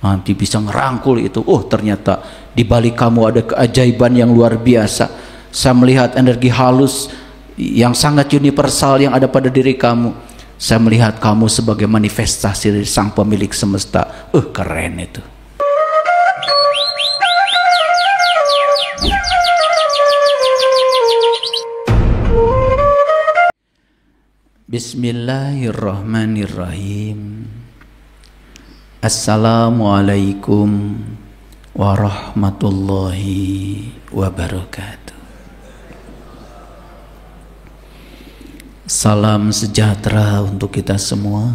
nanti bisa ngerangkul itu. Oh, ternyata di balik kamu ada keajaiban yang luar biasa. Saya melihat energi halus yang sangat universal yang ada pada diri kamu. Saya melihat kamu sebagai manifestasi dari sang pemilik semesta. Keren itu. Bismillahirrahmanirrahim. Assalamualaikum warahmatullahi wabarakatuh. Salam sejahtera untuk kita semua.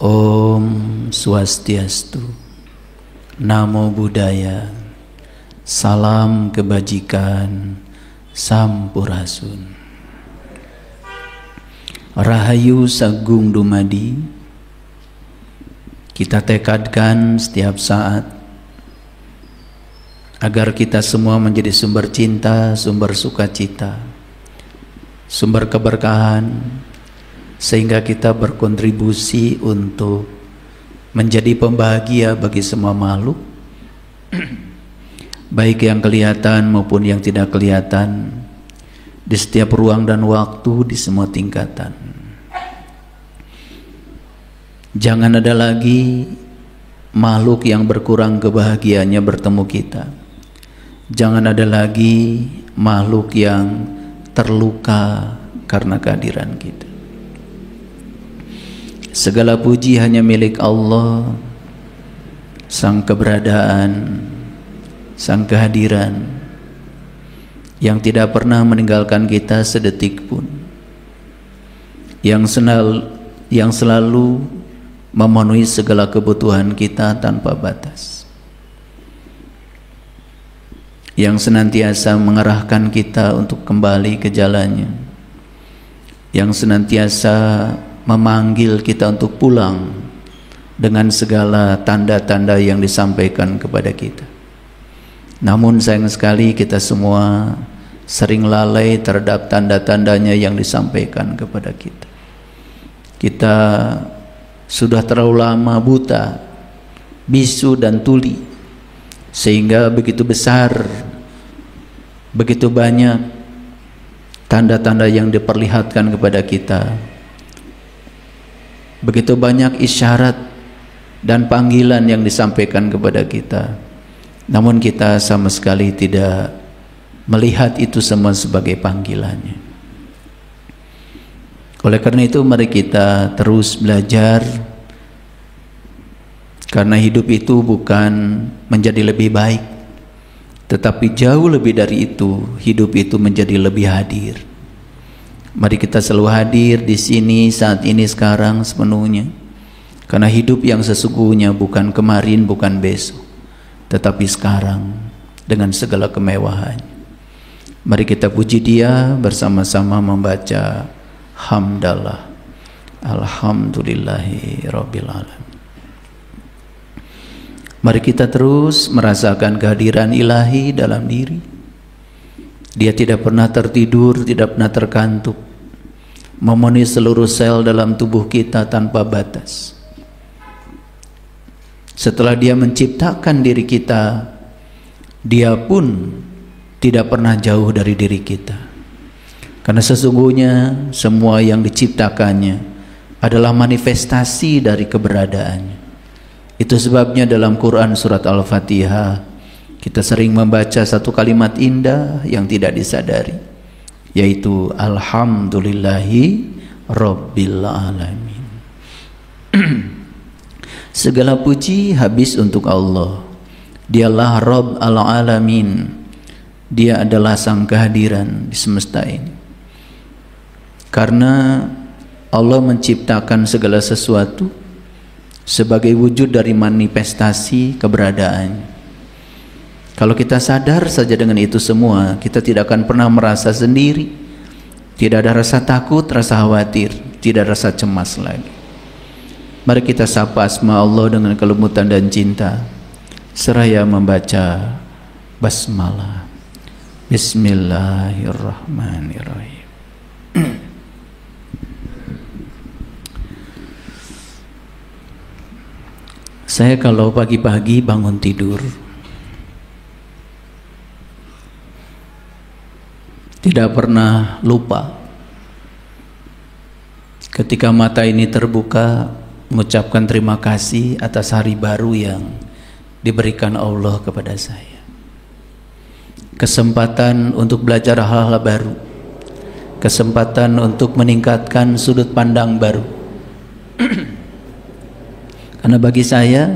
Om Swastiastu, Namo Buddhaya, salam kebajikan, Sampurasun. Rahayu Sagung Dumadi, kita tekadkan setiap saat agar kita semua menjadi sumber cinta, sumber sukacita, sumber keberkahan, sehingga kita berkontribusi untuk menjadi pembahagia bagi semua makhluk, baik yang kelihatan maupun yang tidak kelihatan, di setiap ruang dan waktu, di semua tingkatan. Jangan ada lagi makhluk yang berkurang kebahagiaannya bertemu kita. Jangan ada lagi makhluk yang terluka karena kehadiran kita. Segala puji hanya milik Allah, sang keberadaan, sang kehadiran yang tidak pernah meninggalkan kita sedetik pun, yang selalu memenuhi segala kebutuhan kita tanpa batas, yang senantiasa mengarahkan kita untuk kembali ke jalannya, yang senantiasa memanggil kita untuk pulang dengan segala tanda-tanda yang disampaikan kepada kita. Namun sayang sekali kita semua sering lalai terhadap tanda-tandanya yang disampaikan kepada kita. Kita sudah terlalu lama buta, bisu dan tuli, sehingga begitu besar, begitu banyak tanda-tanda yang diperlihatkan kepada kita, begitu banyak isyarat dan panggilan yang disampaikan kepada kita, namun kita sama sekali tidak melihat itu semua sebagai panggilannya. Oleh karena itu mari kita terus belajar, karena hidup itu bukan menjadi lebih baik, tetapi jauh lebih dari itu, hidup itu menjadi lebih hadir. Mari kita selalu hadir di sini, saat ini, sekarang sepenuhnya, karena hidup yang sesungguhnya bukan kemarin, bukan besok, tetapi sekarang dengan segala kemewahan. Mari kita puji Dia bersama-sama membaca hamdalah, alhamdulillahi rabbil alamin. Mari kita terus merasakan kehadiran ilahi dalam diri. Dia tidak pernah tertidur, tidak pernah terkantuk, memenuhi seluruh sel dalam tubuh kita tanpa batas. Setelah Dia menciptakan diri kita, Dia pun tidak pernah jauh dari diri kita, karena sesungguhnya semua yang diciptakannya adalah manifestasi dari keberadaannya. Itu sebabnya dalam Quran surat Al-Fatihah kita sering membaca satu kalimat indah yang tidak disadari, yaitu alhamdulillahi rabbil alamin. Segala puji habis untuk Allah. Dialah Rabb al-alamin. Dia adalah sang kehadiran di semesta ini. Karena Allah menciptakan segala sesuatu sebagai wujud dari manifestasi keberadaannya. Kalau kita sadar saja dengan itu semua, kita tidak akan pernah merasa sendiri. Tidak ada rasa takut, rasa khawatir, tidak ada rasa cemas lagi. Mari kita sapa asma Allah dengan kelembutan dan cinta, seraya membaca basmalah. Bismillahirrahmanirrahim. Saya kalau pagi-pagi bangun tidur, tidak pernah lupa ketika mata ini terbuka mengucapkan terima kasih atas hari baru yang diberikan Allah kepada saya. Kesempatan untuk belajar hal-hal baru, kesempatan untuk meningkatkan sudut pandang baru. Karena bagi saya,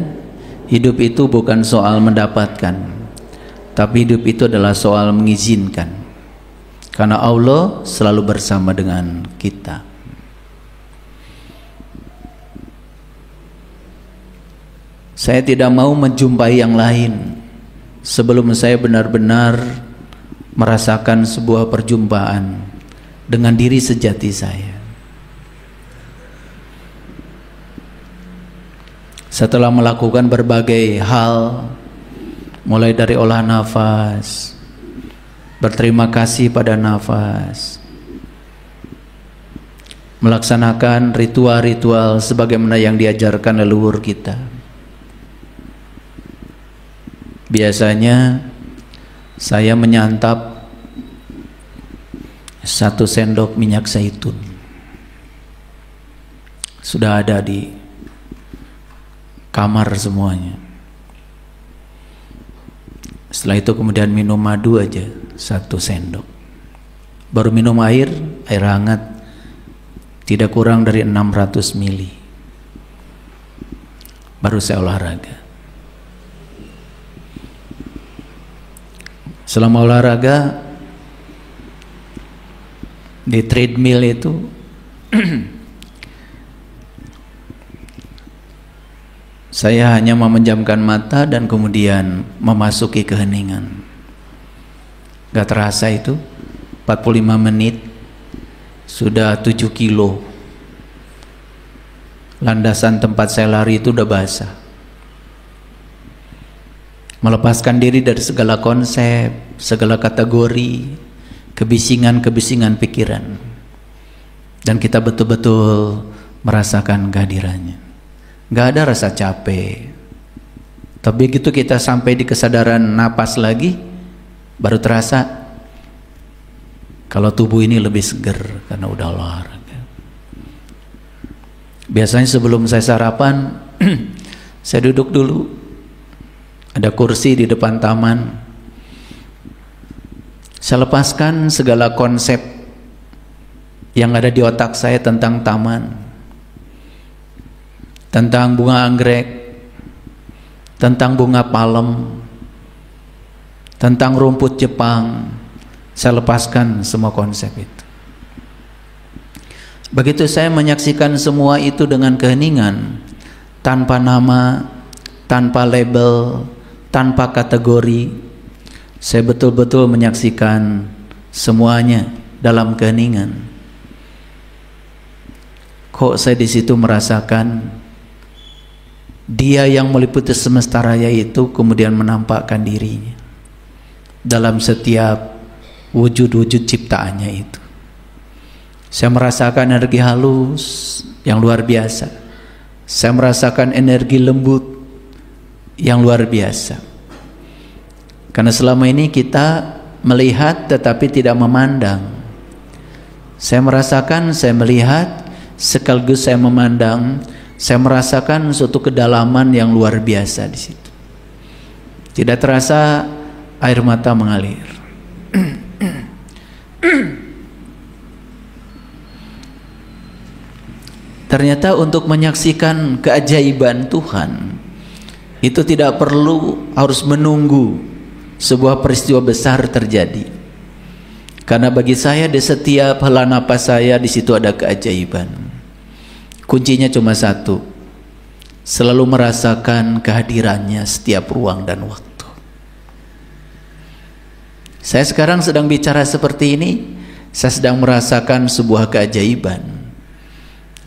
hidup itu bukan soal mendapatkan, tapi hidup itu adalah soal mengizinkan. Karena Allah selalu bersama dengan kita. Saya tidak mau menjumpai yang lain sebelum saya benar-benar merasakan sebuah perjumpaan dengan diri sejati saya. Setelah melakukan berbagai hal, mulai dari olah nafas, berterima kasih pada nafas, melaksanakan ritual-ritual sebagaimana yang diajarkan leluhur kita. Biasanya saya menyantap 1 sendok minyak zaitun. Sudah ada di kamar semuanya. Setelah itu kemudian minum madu aja 1 sendok. Baru minum air hangat tidak kurang dari 600 mili. Baru saya olahraga. Selama olahraga di treadmill itu saya hanya memejamkan mata dan kemudian memasuki keheningan. Gak terasa itu 45 menit sudah 7 kilo. Landasan tempat saya lari itu udah basah. Melepaskan diri dari segala konsep, segala kategori, kebisingan-kebisingan pikiran. Dan kita betul-betul merasakan kehadirannya. Gak ada rasa capek. Tapi begitu kita sampai di kesadaran napas lagi, baru terasa kalau tubuh ini lebih seger karena udah olahraga. Biasanya sebelum saya sarapan, saya duduk dulu. Ada kursi di depan taman. Saya lepaskan segala konsep yang ada di otak saya tentang taman, tentang bunga anggrek, tentang bunga palem, tentang rumput Jepang. Saya lepaskan semua konsep itu. Begitu saya menyaksikan semua itu dengan keheningan, tanpa nama, tanpa label, tanpa kategori, saya betul-betul menyaksikan semuanya dalam keheningan. Kok saya di situ merasakan Dia yang meliputi semesta raya itu kemudian menampakkan dirinya dalam setiap wujud-wujud ciptaannya itu. Saya merasakan energi halus yang luar biasa. Saya merasakan energi lembut yang luar biasa. Karena selama ini kita melihat tetapi tidak memandang. Saya merasakan, saya melihat, sekaligus saya memandang. Saya merasakan suatu kedalaman yang luar biasa di situ. Tidak terasa air mata mengalir. Ternyata untuk menyaksikan keajaiban Tuhan itu tidak perlu harus menunggu sebuah peristiwa besar terjadi. Karena bagi saya di setiap hela napas saya di situ ada keajaiban. Kuncinya cuma satu, selalu merasakan kehadirannya setiap ruang dan waktu. Saya sekarang sedang bicara seperti ini, saya sedang merasakan sebuah keajaiban.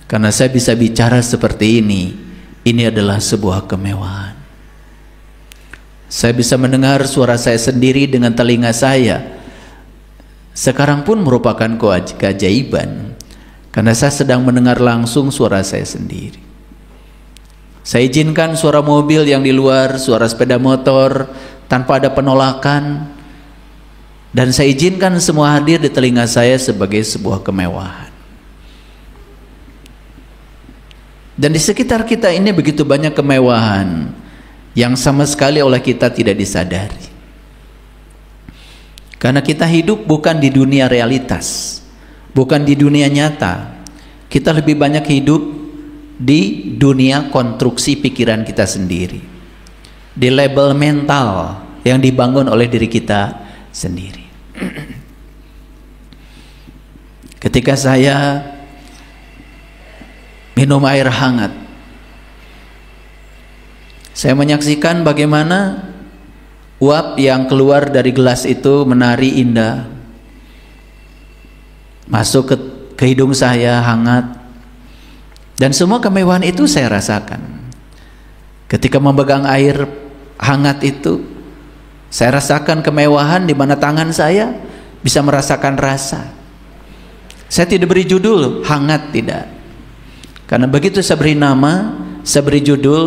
Karena saya bisa bicara seperti ini adalah sebuah kemewahan. Saya bisa mendengar suara saya sendiri dengan telinga saya. Sekarang pun merupakan keajaiban. Karena saya sedang mendengar langsung suara saya sendiri. Saya izinkan suara mobil yang di luar, suara sepeda motor tanpa ada penolakan, dan saya izinkan semua hadir di telinga saya sebagai sebuah kemewahan. Dan di sekitar kita ini begitu banyak kemewahan yang sama sekali oleh kita tidak disadari. Karena kita hidup bukan di dunia realitas, bukan di dunia nyata. Kita lebih banyak hidup di dunia konstruksi pikiran kita sendiri, di label mental yang dibangun oleh diri kita sendiri. Ketika saya minum air hangat, saya menyaksikan bagaimana uap yang keluar dari gelas itu menari indah, masuk ke hidung saya hangat. Dan semua kemewahan itu saya rasakan. Ketika memegang air hangat itu, saya rasakan kemewahan di mana tangan saya bisa merasakan rasa. Saya tidak beri judul hangat, tidak. Karena begitu saya beri nama, saya beri judul,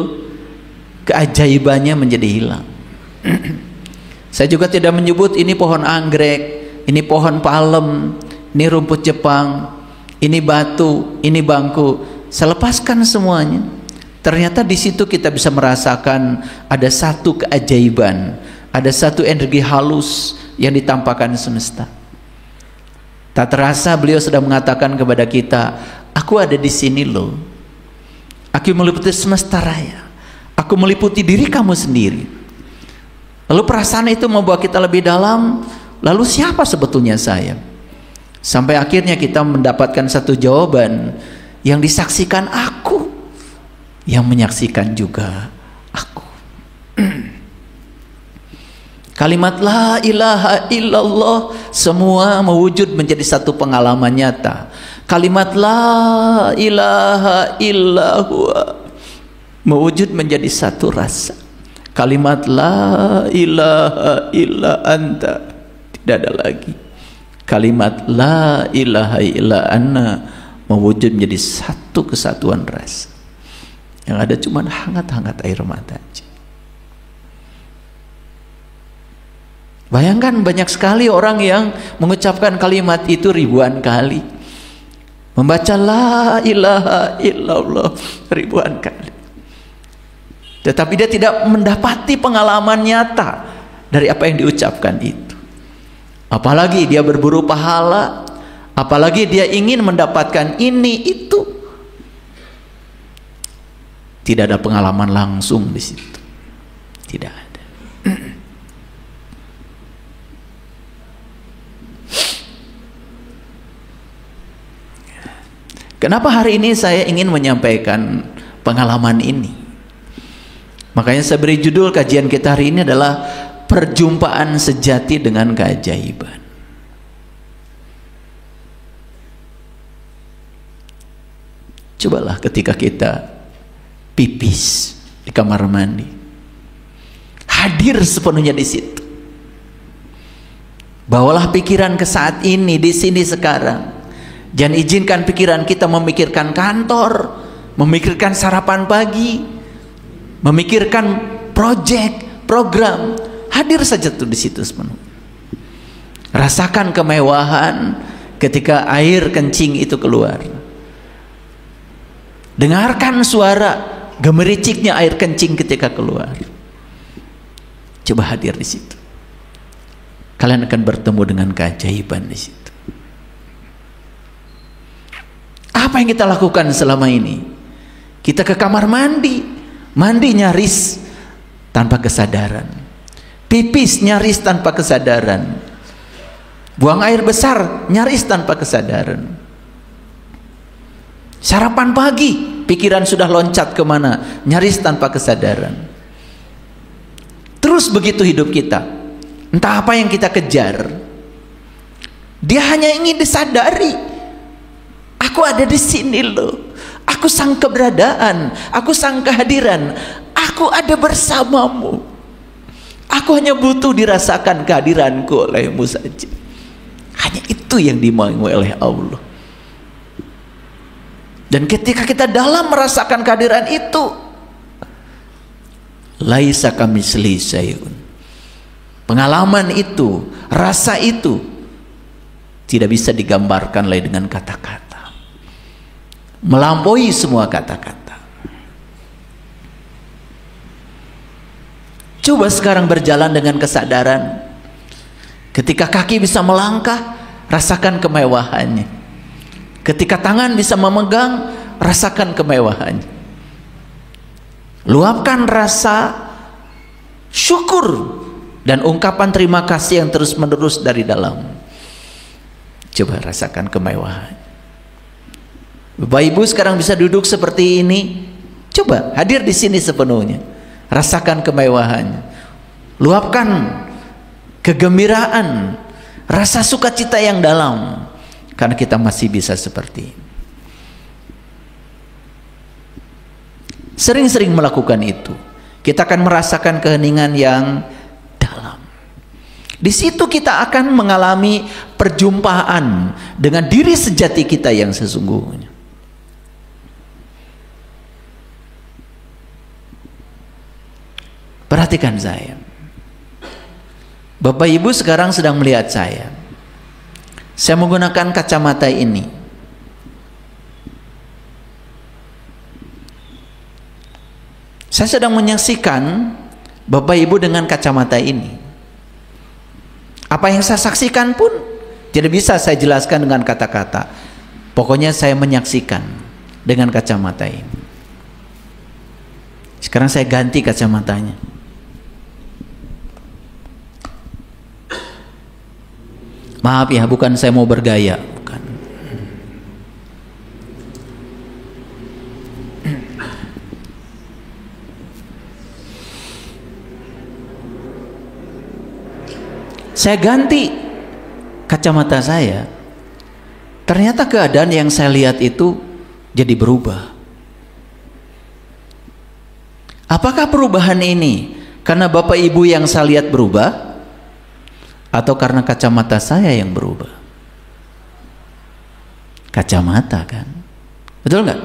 keajaibannya menjadi hilang. Saya juga tidak menyebut ini pohon anggrek, ini pohon palem, ini rumput Jepang, ini batu, ini bangku. Saya lepaskan semuanya. Ternyata di situ kita bisa merasakan ada satu keajaiban, ada satu energi halus yang ditampakkan semesta. Tak terasa beliau sedang mengatakan kepada kita, aku ada di sini loh. Aku meliputi semesta raya. Aku meliputi diri kamu sendiri. Lalu perasaan itu membawa kita lebih dalam. Lalu siapa sebetulnya saya? Sampai akhirnya kita mendapatkan satu jawaban yang disaksikan aku, yang menyaksikan juga aku. Kalimat la ilaha illallah semua mewujud menjadi satu pengalaman nyata. Kalimat la ilaha illallah mewujud menjadi satu rasa. Kalimat la ilaha illa anta tidak ada lagi. Kalimat la ilaha illa anna mewujud menjadi satu kesatuan rasa. Yang ada cuma hangat-hangat air mata aja. Bayangkan banyak sekali orang yang mengucapkan kalimat itu ribuan kali, membaca la ilaha illallah ribuan kali, tetapi dia tidak mendapati pengalaman nyata dari apa yang diucapkan itu. Apalagi dia berburu pahala, apalagi dia ingin mendapatkan ini itu, tidak ada pengalaman langsung di situ, tidak ada. Kenapa hari ini saya ingin menyampaikan pengalaman ini? Makanya saya beri judul kajian kita hari ini adalah perjumpaan sejati dengan keajaiban. Cobalah ketika kita pipis di kamar mandi, hadir sepenuhnya di situ. Bawalah pikiran ke saat ini, di sini sekarang. Jangan izinkan pikiran kita memikirkan kantor, memikirkan sarapan pagi, memikirkan proyek, program. Hadir saja tuh di situ sepenuhnya. Rasakan kemewahan ketika air kencing itu keluar. Dengarkan suara gemericiknya air kencing ketika keluar. Coba hadir di situ. Kalian akan bertemu dengan keajaiban di situ. Apa yang kita lakukan selama ini? Kita ke kamar mandi, mandi nyaris tanpa kesadaran, pipis nyaris tanpa kesadaran, buang air besar nyaris tanpa kesadaran, sarapan pagi pikiran sudah loncat kemana, nyaris tanpa kesadaran. Terus begitu hidup kita. Entah apa yang kita kejar, dia hanya ingin disadari. Aku ada di sini loh. Aku sang keberadaan, aku sang kehadiran. Aku ada bersamamu. Aku hanya butuh dirasakan kehadiranku olehmu saja. Hanya itu yang dimau oleh Allah. Dan ketika kita dalam merasakan kehadiran itu, Laisa kamitslihi syai'un. Pengalaman itu, rasa itu tidak bisa digambarkan lagi dengan kata-kata. Melampaui semua kata-kata. Coba sekarang berjalan dengan kesadaran. Ketika kaki bisa melangkah, rasakan kemewahannya. Ketika tangan bisa memegang, rasakan kemewahannya. Luapkan rasa syukur dan ungkapan terima kasih yang terus-menerus dari dalam. Coba rasakan kemewahan. Bapak Ibu sekarang bisa duduk seperti ini. Coba hadir di sini sepenuhnya. Rasakan kemewahannya. Luapkan kegembiraan, rasa sukacita yang dalam. Karena kita masih bisa seperti ini. Sering-sering melakukan itu, kita akan merasakan keheningan yang dalam. Di situ kita akan mengalami perjumpaan dengan diri sejati kita yang sesungguhnya. Perhatikan saya. Bapak Ibu sekarang sedang melihat saya. Saya menggunakan kacamata ini. Saya sedang menyaksikan Bapak Ibu dengan kacamata ini. Apa yang saya saksikan pun tidak bisa saya jelaskan dengan kata-kata. Pokoknya saya menyaksikan dengan kacamata ini. Sekarang saya ganti kacamatanya. Maaf ya, bukan saya mau bergaya, bukan. Saya ganti kacamata saya. Ternyata keadaan yang saya lihat itu jadi berubah. Apakah perubahan ini karena Bapak Ibu yang saya lihat berubah, atau karena kacamata saya yang berubah? Kacamata kan, betul nggak?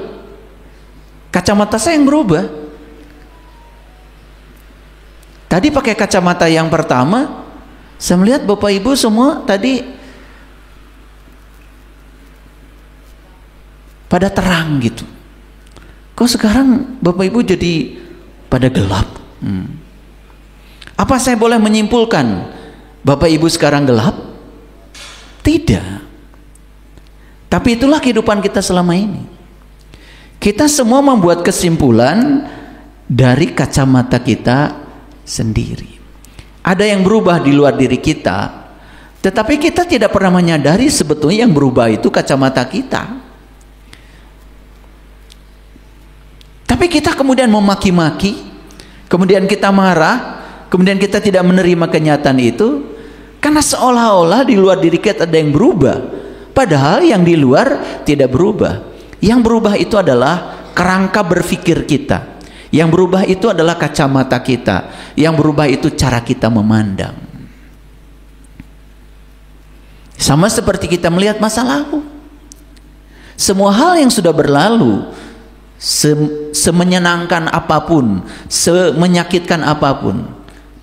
Kacamata saya yang berubah. Tadi pakai kacamata yang pertama, saya melihat Bapak Ibu semua tadi pada terang gitu. Kok sekarang Bapak Ibu jadi pada gelap? Apa saya boleh menyimpulkan Bapak Ibu sekarang gelap? Tidak. Tapi itulah kehidupan kita selama ini. Kita semua membuat kesimpulan dari kacamata kita sendiri. Ada yang berubah di luar diri kita, tetapi kita tidak pernah menyadari sebetulnya yang berubah itu kacamata kita. Tapi kita kemudian memaki-maki, kemudian kita marah, kemudian kita tidak menerima kenyataan itu, karena seolah-olah di luar diri kita ada yang berubah, padahal yang di luar tidak berubah. Yang berubah itu adalah kerangka berpikir kita. Yang berubah itu adalah kacamata kita. Yang berubah itu cara kita memandang. Sama seperti kita melihat masa lalu. Semua hal yang sudah berlalu, semenyenangkan apapun, semenyakitkan apapun,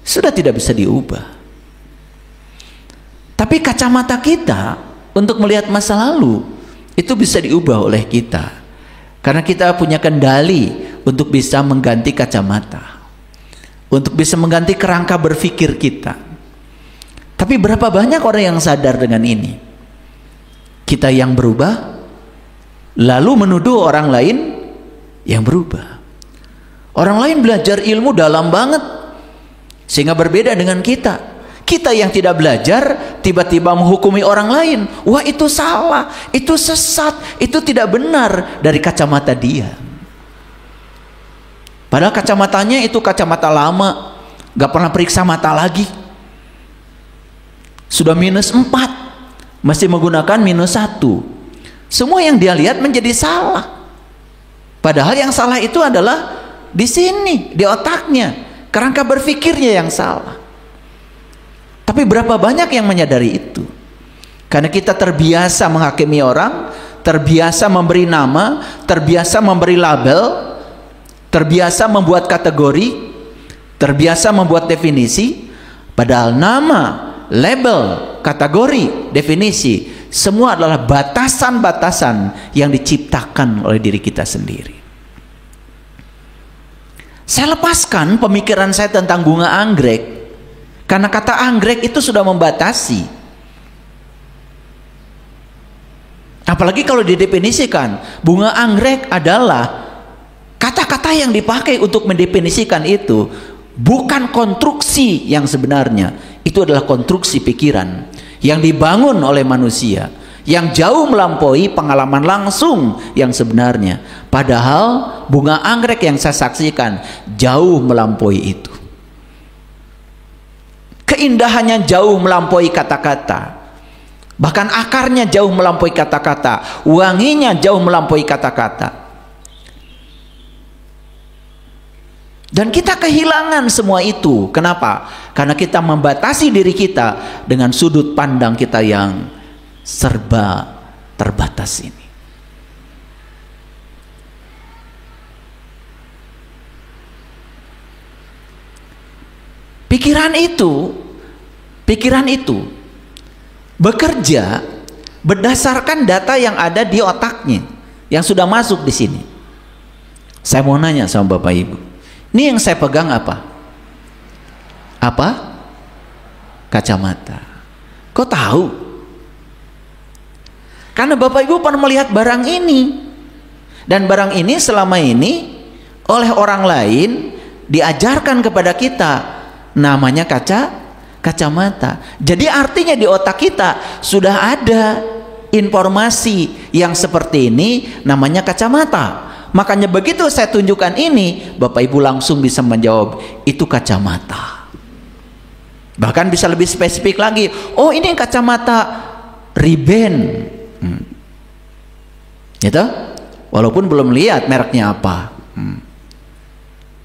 sudah tidak bisa diubah. Tapi kacamata kita untuk melihat masa lalu itu bisa diubah oleh kita. Karena kita punya kendali untuk bisa mengganti kacamata, untuk bisa mengganti kerangka berpikir kita. Tapi berapa banyak orang yang sadar dengan ini? Kita yang berubah, lalu menuduh orang lain yang berubah. Orang lain belajar ilmu dalam banget, sehingga berbeda dengan kita. Kita yang tidak belajar tiba-tiba menghukumi orang lain. Wah, itu salah, itu sesat, itu tidak benar dari kacamata dia. Padahal kacamatanya itu kacamata lama, gak pernah periksa mata lagi. Sudah -4, masih menggunakan -1. Semua yang dia lihat menjadi salah. Padahal yang salah itu adalah di sini, di otaknya, kerangka berpikirnya yang salah. Tapi berapa banyak yang menyadari itu? Karena kita terbiasa menghakimi orang, terbiasa memberi nama, terbiasa memberi label, terbiasa membuat kategori, Terbiasa membuat definisi, padahal nama, label, kategori, definisi, semua adalah batasan-batasan yang diciptakan oleh diri kita sendiri. Saya lepaskan pemikiran saya tentang bunga anggrek, karena kata anggrek itu sudah membatasi. Apalagi kalau didefinisikan, bunga anggrek adalah kata-kata yang dipakai untuk mendefinisikan itu bukan konstruksi yang sebenarnya. Itu adalah konstruksi pikiran yang dibangun oleh manusia, yang jauh melampaui pengalaman langsung yang sebenarnya. Padahal bunga anggrek yang saya saksikan jauh melampaui itu. Keindahannya jauh melampaui kata-kata, bahkan akarnya jauh melampaui kata-kata, wanginya jauh melampaui kata-kata. Dan kita kehilangan semua itu. Kenapa? Karena kita membatasi diri kita dengan sudut pandang kita yang serba terbatas ini. Pikiran itu bekerja berdasarkan data yang ada di otaknya, yang sudah masuk di sini. Saya mau nanya sama Bapak Ibu, ini yang saya pegang apa? Apa? Kacamata. Kok tahu? Karena Bapak Ibu pernah melihat barang ini, dan barang ini selama ini oleh orang lain diajarkan kepada kita, namanya kacamata. Jadi artinya di otak kita sudah ada informasi yang seperti ini, namanya kacamata. Makanya begitu saya tunjukkan ini, Bapak Ibu langsung bisa menjawab, itu kacamata. Bahkan bisa lebih spesifik lagi, oh ini kacamata Ray-Ban, gitu. Walaupun belum lihat mereknya apa,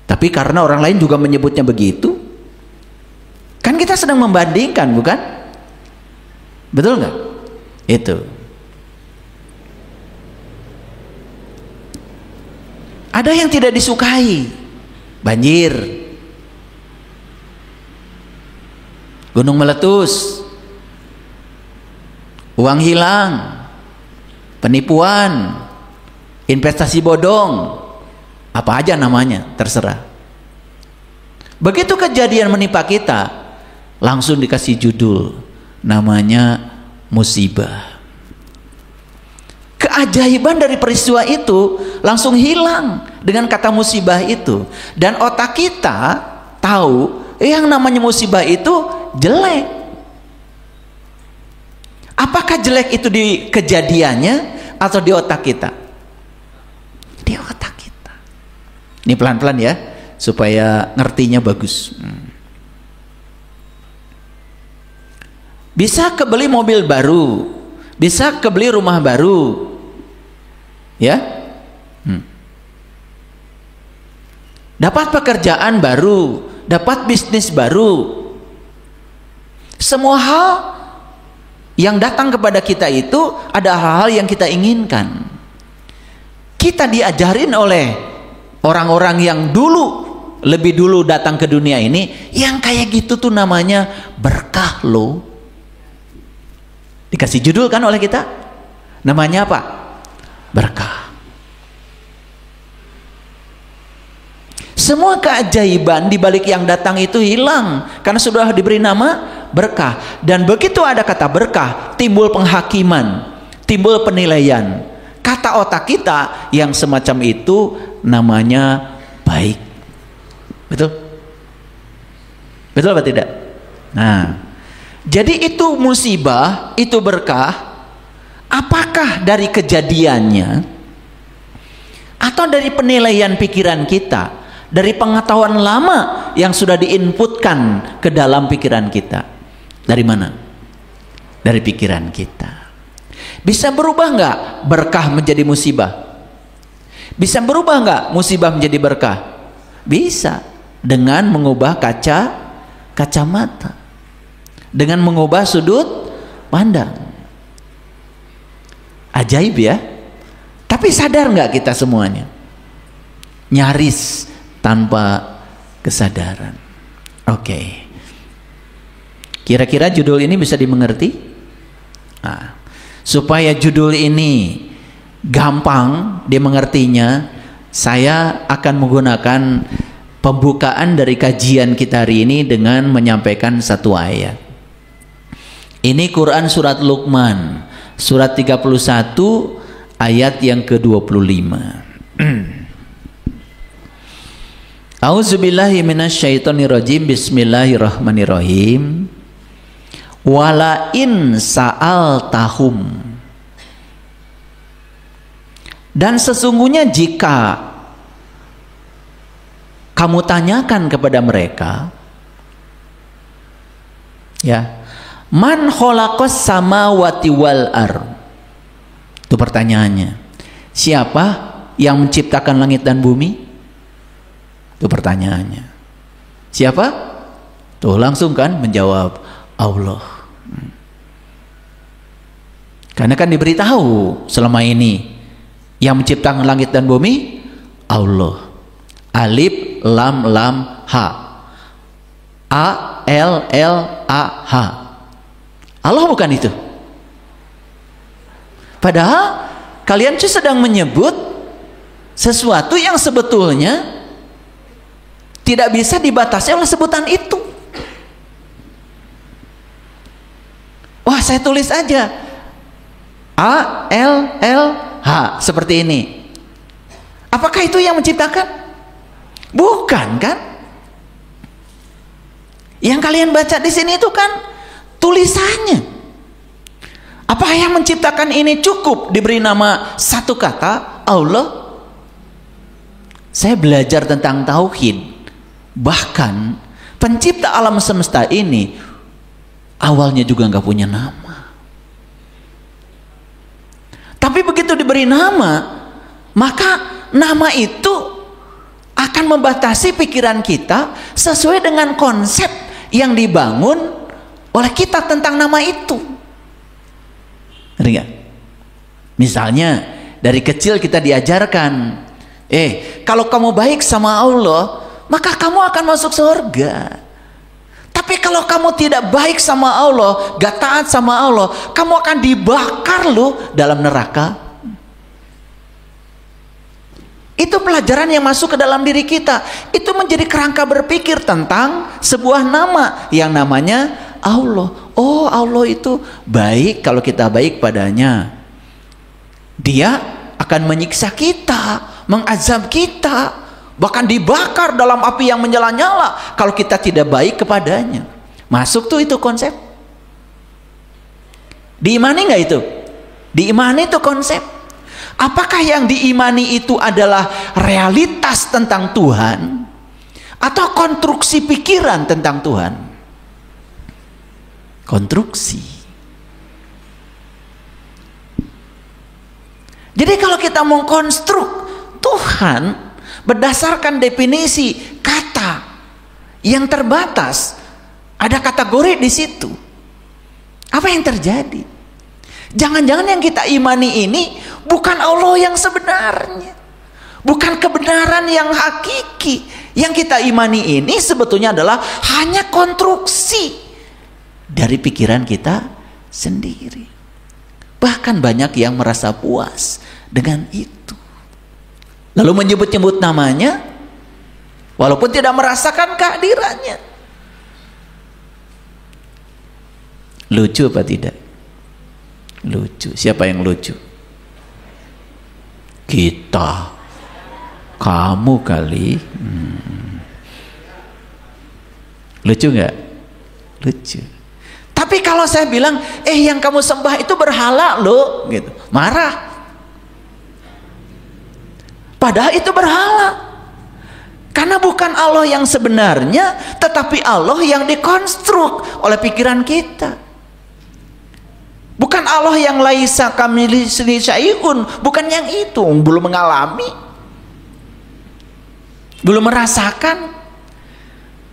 tapi karena orang lain juga menyebutnya begitu, kan kita sedang membandingkan, bukan? Betul nggak? Itu. Ada yang tidak disukai, banjir, gunung meletus, uang hilang, penipuan, investasi bodong, apa aja namanya, terserah. Begitu kejadian menimpa kita, langsung dikasih judul, namanya musibah. Keajaiban dari peristiwa itu langsung hilang dengan kata musibah itu. Dan otak kita tahu yang namanya musibah itu jelek. Apakah jelek itu di kejadiannya atau di otak kita? Di otak kita. Ini pelan-pelan ya, supaya ngertinya bagus. Bisa kebeli mobil baru, bisa kebeli rumah baru, ya, dapat pekerjaan baru, dapat bisnis baru. Semua hal yang datang kepada kita itu ada hal-hal yang kita inginkan. Kita diajarin oleh orang-orang yang lebih dulu datang ke dunia ini, yang kayak gitu tuh namanya berkah loh. Dikasih judul kan oleh kita, namanya apa? Berkah. Semua keajaiban di balik yang datang itu hilang karena sudah diberi nama berkah. Dan begitu ada kata berkah, timbul penghakiman, timbul penilaian. Kata otak kita yang semacam itu namanya baik. Betul? Betul apa tidak? Nah, jadi itu musibah, itu berkah. Apakah dari kejadiannya atau dari penilaian pikiran kita, dari pengetahuan lama yang sudah diinputkan ke dalam pikiran kita? Dari mana? Dari pikiran kita. Bisa berubah nggak berkah menjadi musibah? Bisa berubah nggak musibah menjadi berkah? Bisa, dengan mengubah kacamata, dengan mengubah sudut pandang. Ajaib ya. Tapi sadar nggak kita semuanya? Nyaris tanpa kesadaran. Oke. Kira-kira judul ini bisa dimengerti? Nah, supaya judul ini gampang dimengertinya, saya akan menggunakan pembukaan dari kajian kita hari ini dengan menyampaikan satu ayat. Ini Quran surat Luqman, surat 31 ayat yang ke-25. A'udzubillahi minasyaitonirrajim. Bismillahirrahmanirrahim. Wala in sa'altahum, dan sesungguhnya jika kamu tanyakan kepada mereka, ya, man khalaqas samawati wal ard, itu pertanyaannya, siapa yang menciptakan langit dan bumi? Itu pertanyaannya. Siapa? Tuh langsung kan menjawab, Allah. Karena kan diberitahu selama ini yang menciptakan langit dan bumi Allah. Alif lam lam ha. A L L A H. Allah bukan itu. Padahal kalian sedang menyebut sesuatu yang sebetulnya tidak bisa dibatasi oleh sebutan itu. Wah, saya tulis aja A L L H seperti ini. Apakah itu yang menciptakan? Bukan kan? Yang kalian baca di sini itu kan tulisannya. Apa yang menciptakan ini cukup diberi nama satu kata Allah? Saya belajar tentang tauhid. Bahkan pencipta alam semesta ini awalnya juga nggak punya nama. Tapi begitu diberi nama, maka nama itu akan membatasi pikiran kita sesuai dengan konsep yang dibangun oleh kita tentang nama itu. Ngerti nggak? Misalnya dari kecil kita diajarkan, kalau kamu baik sama Allah, maka kamu akan masuk surga. Tapi kalau kamu tidak baik sama Allah, gak taat sama Allah, kamu akan dibakar loh dalam neraka. Itu pelajaran yang masuk ke dalam diri kita. Itu menjadi kerangka berpikir tentang sebuah nama yang namanya Allah. Oh, Allah itu baik kalau kita baik padanya. Dia akan menyiksa kita, mengazab kita, bahkan dibakar dalam api yang menyala-nyala kalau kita tidak baik kepadanya. Masuk tuh itu konsep. Diimani nggak itu? Diimani itu konsep. Apakah yang diimani itu adalah realitas tentang Tuhan atau konstruksi pikiran tentang Tuhan? Konstruksi. Jadi kalau kita mau konstruk Tuhan berdasarkan definisi kata yang terbatas, ada kategori di situ. Apa yang terjadi? Jangan-jangan yang kita imani ini bukan Allah yang sebenarnya, bukan kebenaran yang hakiki. Yang kita imani ini sebetulnya adalah hanya konstruksi dari pikiran kita sendiri. Bahkan banyak yang merasa puas dengan itu, lalu menyebut-nyebut namanya walaupun tidak merasakan kehadirannya. Lucu apa tidak? Lucu. Siapa yang lucu? Kita. Kamu kali. Lucu nggak? Lucu. Tapi kalau saya bilang, yang kamu sembah itu berhala loh, gitu, marah. Padahal itu berhala. Karena bukan Allah yang sebenarnya, tetapi Allah yang dikonstruk oleh pikiran kita. Bukan Allah yang laisa kamitslihi syai'un, bukan yang itu, belum mengalami, belum merasakan.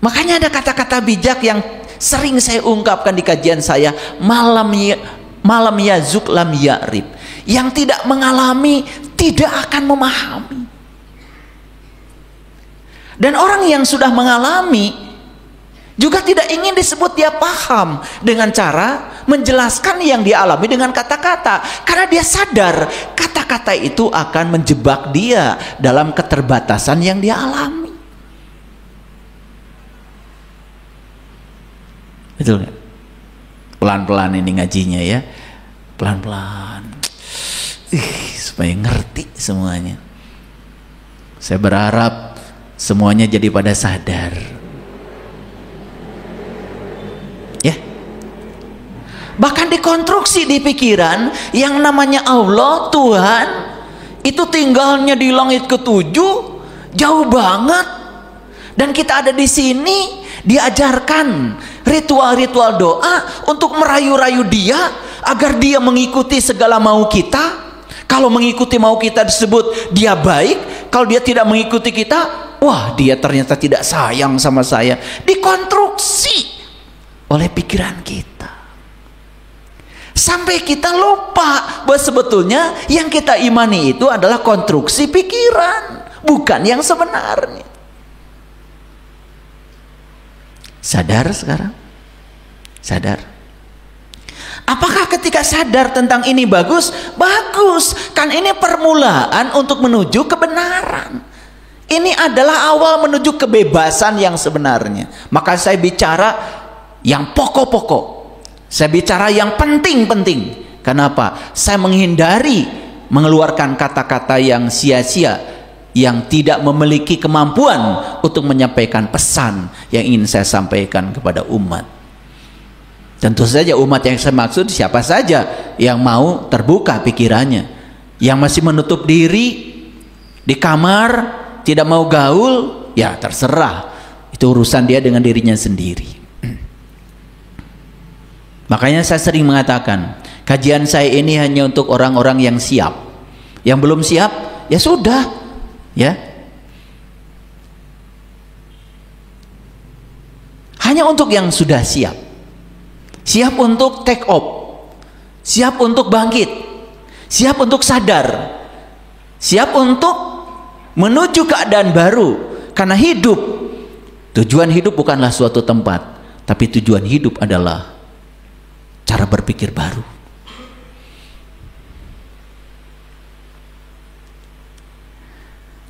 Makanya ada kata-kata bijak yang sering saya ungkapkan di kajian saya, malam yazuk lam ya'rib. Yang tidak mengalami tidak akan memahami. Dan orang yang sudah mengalami, Juga tidak ingin disebut dia paham dengan cara menjelaskan yang dia alami dengan kata-kata. Karena dia sadar kata-kata itu akan menjebak dia dalam keterbatasan yang dia alami. Betul nggak? Pelan-pelan ini ngajinya ya. Pelan-pelan. Supaya ngerti semuanya. Saya berharap semuanya jadi pada sadar. Ya, bahkan dikonstruksi di pikiran yang namanya Allah, Tuhan itu tinggalnya di langit ketujuh, jauh banget, dan kita ada di sini diajarkan ritual-ritual doa untuk merayu-rayu dia agar dia mengikuti segala mau kita. Kalau mengikuti mau kita disebut dia baik, kalau dia tidak mengikuti kita, wah dia ternyata tidak sayang sama saya. Dikonstruksi oleh pikiran kita sampai kita lupa bahwa sebetulnya yang kita imani itu adalah konstruksi pikiran, bukan yang sebenarnya. Sadar sekarang? Sadar? Apakah ketika sadar tentang ini bagus? Bagus, kan ini permulaan untuk menuju kebenaran. Ini adalah awal menuju kebebasan yang sebenarnya. Maka saya bicara yang pokok-pokok, saya bicara yang penting-penting. Kenapa? Saya menghindari mengeluarkan kata-kata yang sia-sia, yang tidak memiliki kemampuan untuk menyampaikan pesan yang ingin saya sampaikan kepada umat. Tentu saja umat yang saya maksud siapa saja yang mau terbuka pikirannya, yang masih menutup diri di kamar, tidak mau gaul, ya terserah, itu urusan dia dengan dirinya sendiri. Makanya saya sering mengatakan, kajian saya ini hanya untuk orang-orang yang siap. Yang belum siap, ya sudah, ya. Hanya untuk yang sudah siap. Siap untuk take off. Siap untuk bangkit. Siap untuk sadar. Siap untuk menuju keadaan baru. Karena hidup, tujuan hidup bukanlah suatu tempat, tapi tujuan hidup adalah cara berpikir baru.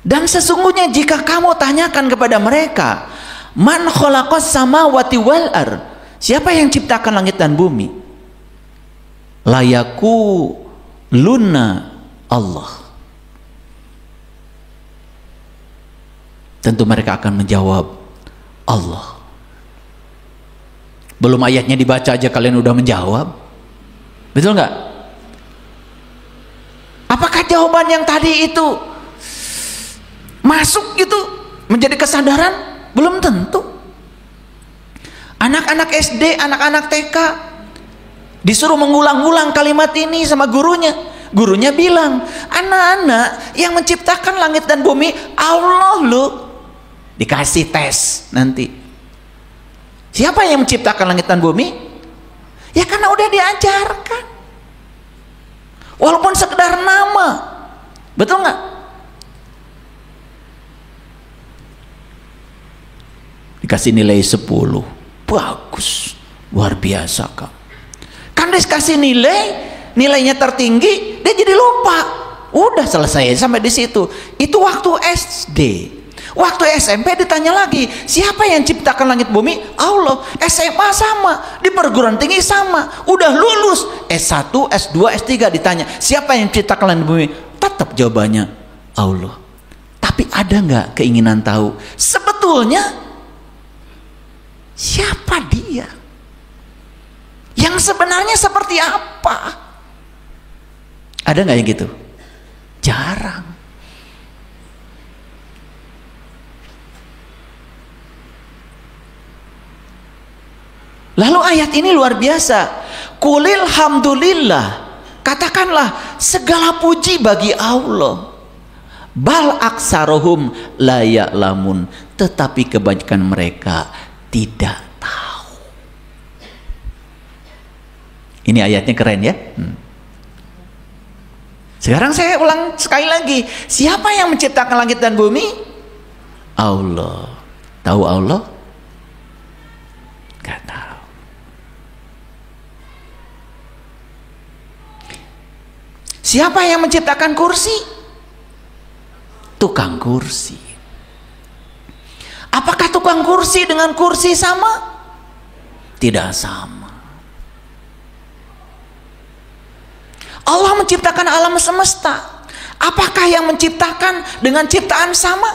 Dan sesungguhnya jika kamu tanyakan kepada mereka, man khalaqas samawati wal ard, siapa yang ciptakan langit dan bumi? Layaku luna Allah. Tentu mereka akan menjawab Allah. Belum ayatnya dibaca aja kalian udah menjawab. Betul nggak? Apakah jawaban yang tadi itu masuk gitu menjadi kesadaran? Belum tentu. Anak-anak SD, anak-anak TK disuruh mengulang-ulang kalimat ini sama gurunya. Gurunya bilang, anak-anak yang menciptakan langit dan bumi Allah loh. Dikasih tes nanti. Siapa yang menciptakan langit dan bumi? Ya karena udah diajarkan. Walaupun sekedar nama. Betul nggak? Dikasih nilai 10. Bagus. Luar biasa Kak. Kan dikasih nilainya tertinggi, dia jadi lupa. Udah selesai sampai di situ. Itu waktu SD. Waktu SMP ditanya lagi, siapa yang ciptakan langit bumi? Allah. SMA sama, di perguruan tinggi sama, udah lulus S1, S2, S3 ditanya, siapa yang ciptakan langit bumi? Tetap jawabannya Allah. Tapi ada nggak keinginan tahu sebetulnya siapa dia? Yang sebenarnya seperti apa? Ada nggak yang gitu? Jarang. Lalu ayat ini luar biasa. Qulil hamdulillah, katakanlah segala puji bagi Allah. Bal aksarohum la ya'lamun, tetapi kebanyakan mereka tidak tahu. Ini ayatnya keren ya. Sekarang saya ulang sekali lagi. Siapa yang menciptakan langit dan bumi? Allah. Tahu Allah? Siapa yang menciptakan kursi? Tukang kursi. Apakah tukang kursi dengan kursi sama? Tidak sama. Allah menciptakan alam semesta. Apakah yang menciptakan dengan ciptaan sama?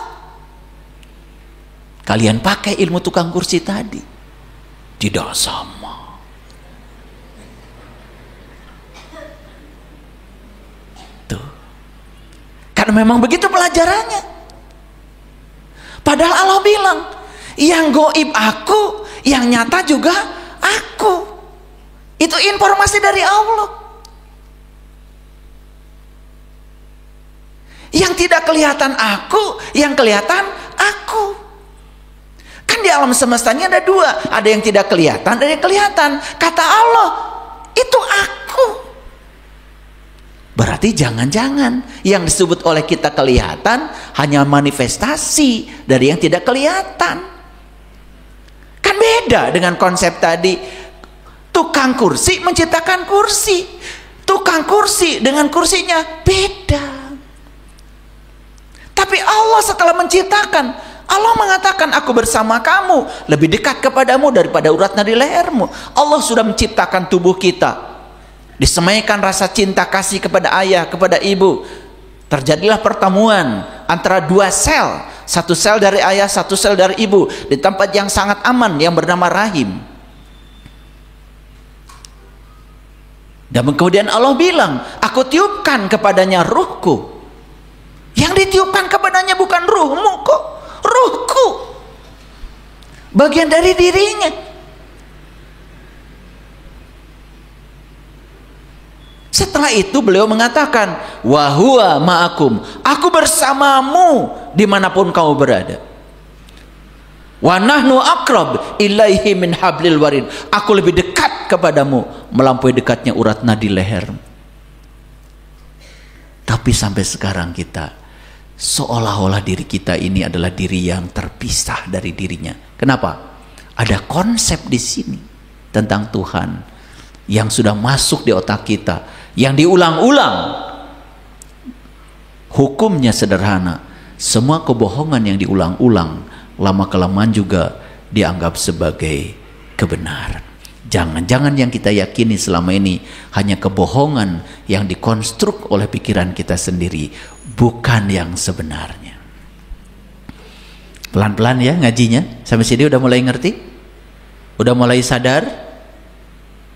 Kalian pakai ilmu tukang kursi tadi. Tidak sama. Tuh. Karena memang begitu pelajarannya. Padahal Allah bilang, yang goib aku, yang nyata juga aku. Itu informasi dari Allah. Yang tidak kelihatan aku, yang kelihatan aku. Kan di alam semestanya ada dua, ada yang tidak kelihatan, ada yang kelihatan. Kata Allah, itu aku. Berarti jangan-jangan yang disebut oleh kita kelihatan hanya manifestasi dari yang tidak kelihatan. Kan beda dengan konsep tadi. Tukang kursi menciptakan kursi. Tukang kursi dengan kursinya beda. Tapi Allah setelah menciptakan, Allah mengatakan, aku bersama kamu, lebih dekat kepadamu daripada urat nadi lehermu. Allah sudah menciptakan tubuh kita, disemaikan rasa cinta kasih kepada ayah, kepada ibu. Terjadilah pertemuan antara dua sel, satu sel dari ayah, satu sel dari ibu, di tempat yang sangat aman yang bernama rahim. Dan kemudian Allah bilang, aku tiupkan kepadanya ruhku. Yang ditiupkan kepadanya bukan ruhmu kok, ruhku, bagian dari dirinya. Setelah itu beliau mengatakan, wa huwa ma'akum, aku bersamamu dimanapun kamu berada. Wa nahnu aqrab ilaihi min hablil warid, aku lebih dekat kepadamu melampaui dekatnya urat nadi leher. Tapi sampai sekarang kita seolah-olah diri kita ini adalah diri yang terpisah dari dirinya. Kenapa? Ada konsep di sini tentang Tuhan yang sudah masuk di otak kita, yang diulang-ulang. Hukumnya sederhana, semua kebohongan yang diulang-ulang lama-kelamaan juga dianggap sebagai kebenaran. Jangan-jangan yang kita yakini selama ini hanya kebohongan yang dikonstruk oleh pikiran kita sendiri, bukan yang sebenarnya. Pelan-pelan ya ngajinya. Sampai sini udah mulai ngerti? Udah mulai sadar?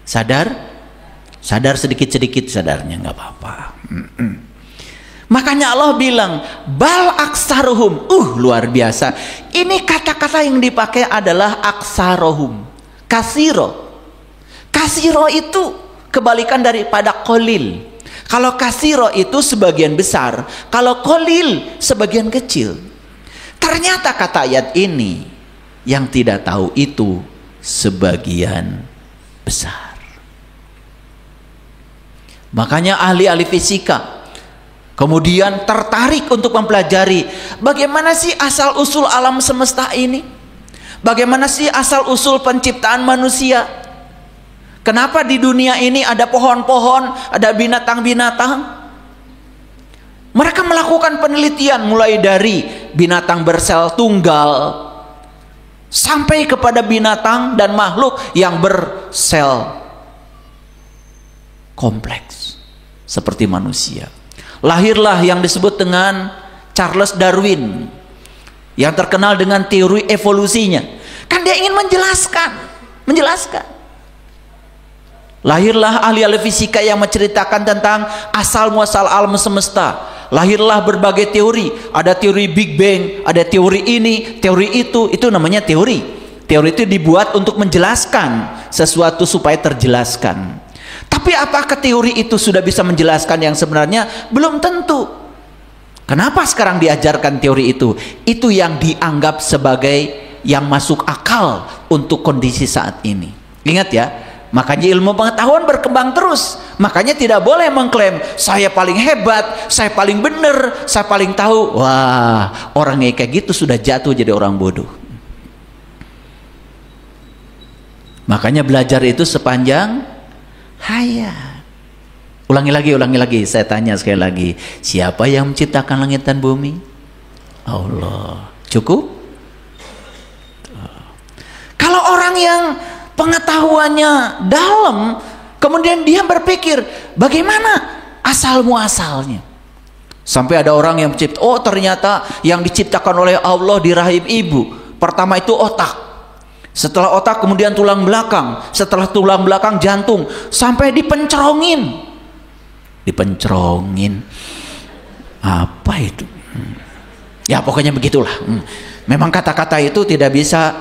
Sadar? Sadar sedikit-sedikit sadarnya, nggak apa-apa. Makanya Allah bilang, bal aksaruhum. Luar biasa. Ini kata-kata yang dipakai adalah aksarohum. Kasiro. Kasiro itu kebalikan daripada kolil. Kalau kasiro itu sebagian besar, kalau kolil sebagian kecil. Ternyata kata ayat ini, yang tidak tahu itu sebagian besar. Makanya ahli-ahli fisika kemudian tertarik untuk mempelajari bagaimana sih asal-usul alam semesta ini, bagaimana sih asal-usul penciptaan manusia. Kenapa di dunia ini ada pohon-pohon, ada binatang-binatang? Mereka melakukan penelitian mulai dari binatang bersel tunggal sampai kepada binatang dan makhluk yang bersel kompleks seperti manusia. Lahirlah yang disebut dengan Charles Darwin yang terkenal dengan teori evolusinya. Kan dia ingin menjelaskan. Lahirlah ahli-ahli fisika yang menceritakan tentang asal muasal alam semesta. Lahirlah berbagai teori. Ada teori Big Bang, ada teori ini, teori itu namanya teori. Teori itu dibuat untuk menjelaskan sesuatu supaya terjelaskan. Tapi apakah teori itu sudah bisa menjelaskan yang sebenarnya? Belum tentu. Kenapa sekarang diajarkan teori itu? Itu yang dianggap sebagai yang masuk akal untuk kondisi saat ini. Ingat ya, makanya ilmu pengetahuan berkembang terus. Makanya tidak boleh mengklaim saya paling hebat, saya paling benar, saya paling tahu. Wah, orang yang kayak gitu sudah jatuh jadi orang bodoh. Makanya belajar itu sepanjang hayat. Ulangi lagi. Saya tanya sekali lagi. Siapa yang menciptakan langit dan bumi? Allah. Cukup? Kalau orang yang pengetahuannya dalam, kemudian dia berpikir, bagaimana asal muasalnya? Sampai ada orang yang mencipta, oh ternyata yang diciptakan oleh Allah di rahim ibu, pertama itu otak, setelah otak kemudian tulang belakang, setelah tulang belakang jantung, sampai dipencerongin. Apa itu? Ya pokoknya begitulah. Memang kata-kata itu tidak bisa,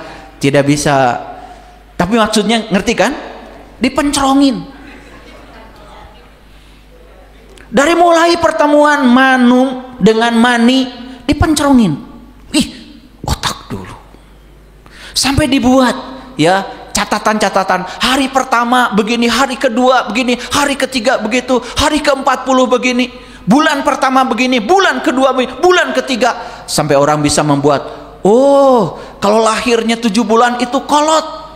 tapi maksudnya ngerti kan? Dipencerongin. Dari mulai pertemuan manung dengan mani dipencerongin. Otak dulu. Sampai dibuat ya catatan-catatan. Hari pertama begini, hari kedua begini, hari ketiga begitu, hari ke-40 begini, bulan pertama begini, bulan kedua begini, bulan ketiga, sampai orang bisa membuat, oh, kalau lahirnya 7 bulan itu kolot.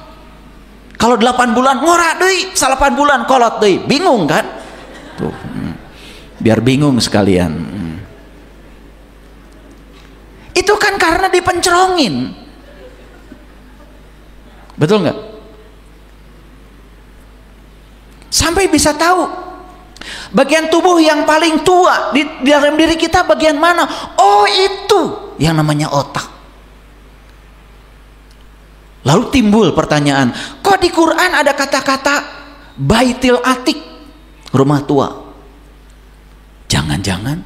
Kalau 8 bulan ngora deui, 8 bulan kolot deui. Bingung kan? Tuh. Biar bingung sekalian. Itu kan karena dipencerongin. Betul nggak? Sampai bisa tahu bagian tubuh yang paling tua di dalam diri kita bagian mana. Oh itu yang namanya otak. Lalu timbul pertanyaan, kok di Quran ada kata-kata Baitil Atiq, rumah tua? Jangan-jangan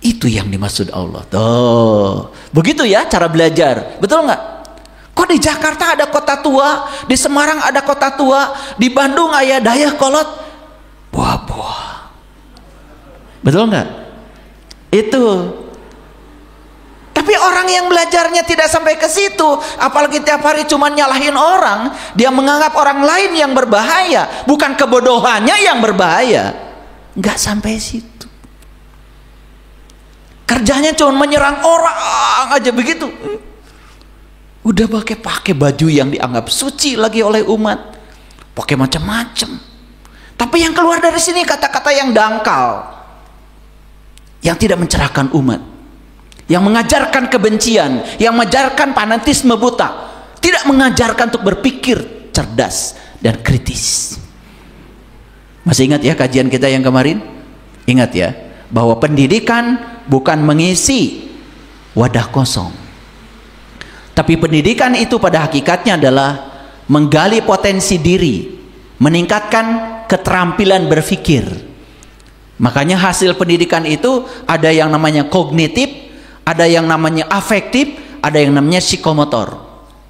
itu yang dimaksud Allah. Tuh, begitu ya cara belajar. Betul nggak? Kok di Jakarta ada kota tua, di Semarang ada kota tua, di Bandung ada Dayakolot, buah-buah. Betul nggak? Itu. Tapi orang yang belajarnya tidak sampai ke situ, apalagi tiap hari cuma nyalahin orang, dia menganggap orang lain yang berbahaya, bukan kebodohannya yang berbahaya. Nggak sampai situ. Kerjanya cuma menyerang orang aja begitu. Udah pakai baju yang dianggap suci lagi oleh umat, pakai macam-macam. Tapi yang keluar dari sini kata-kata yang dangkal, yang tidak mencerahkan umat, yang mengajarkan kebencian, yang mengajarkan fanatisme buta, tidak mengajarkan untuk berpikir cerdas dan kritis. Masih ingat ya kajian kita yang kemarin? Ingat ya, bahwa pendidikan bukan mengisi wadah kosong, tapi pendidikan itu pada hakikatnya adalah menggali potensi diri, meningkatkan keterampilan berpikir. Makanya hasil pendidikan itu ada yang namanya kognitif, ada yang namanya afektif, ada yang namanya psikomotor.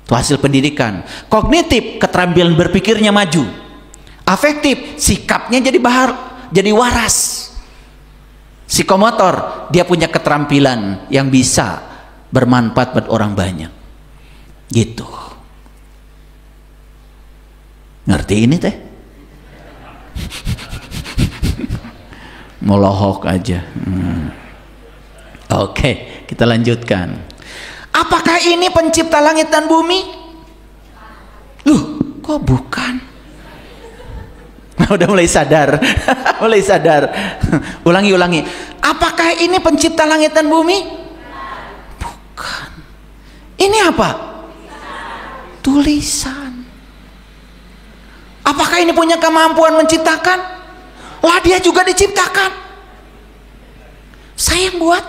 Itu hasil pendidikan. Kognitif, keterampilan berpikirnya maju. Afektif, sikapnya jadi waras. Psikomotor, dia punya keterampilan yang bisa bermanfaat buat orang banyak. Gitu. Ngerti ini teh? Molohok aja. Oke, kita lanjutkan. Apakah ini pencipta langit dan bumi? Loh, kok bukan? Udah mulai sadar. Mulai sadar. Ulangi. Apakah ini pencipta langit dan bumi? Bukan. Ini apa? Tulisan. Apakah ini punya kemampuan menciptakan? Lah dia juga diciptakan. Saya yang buat.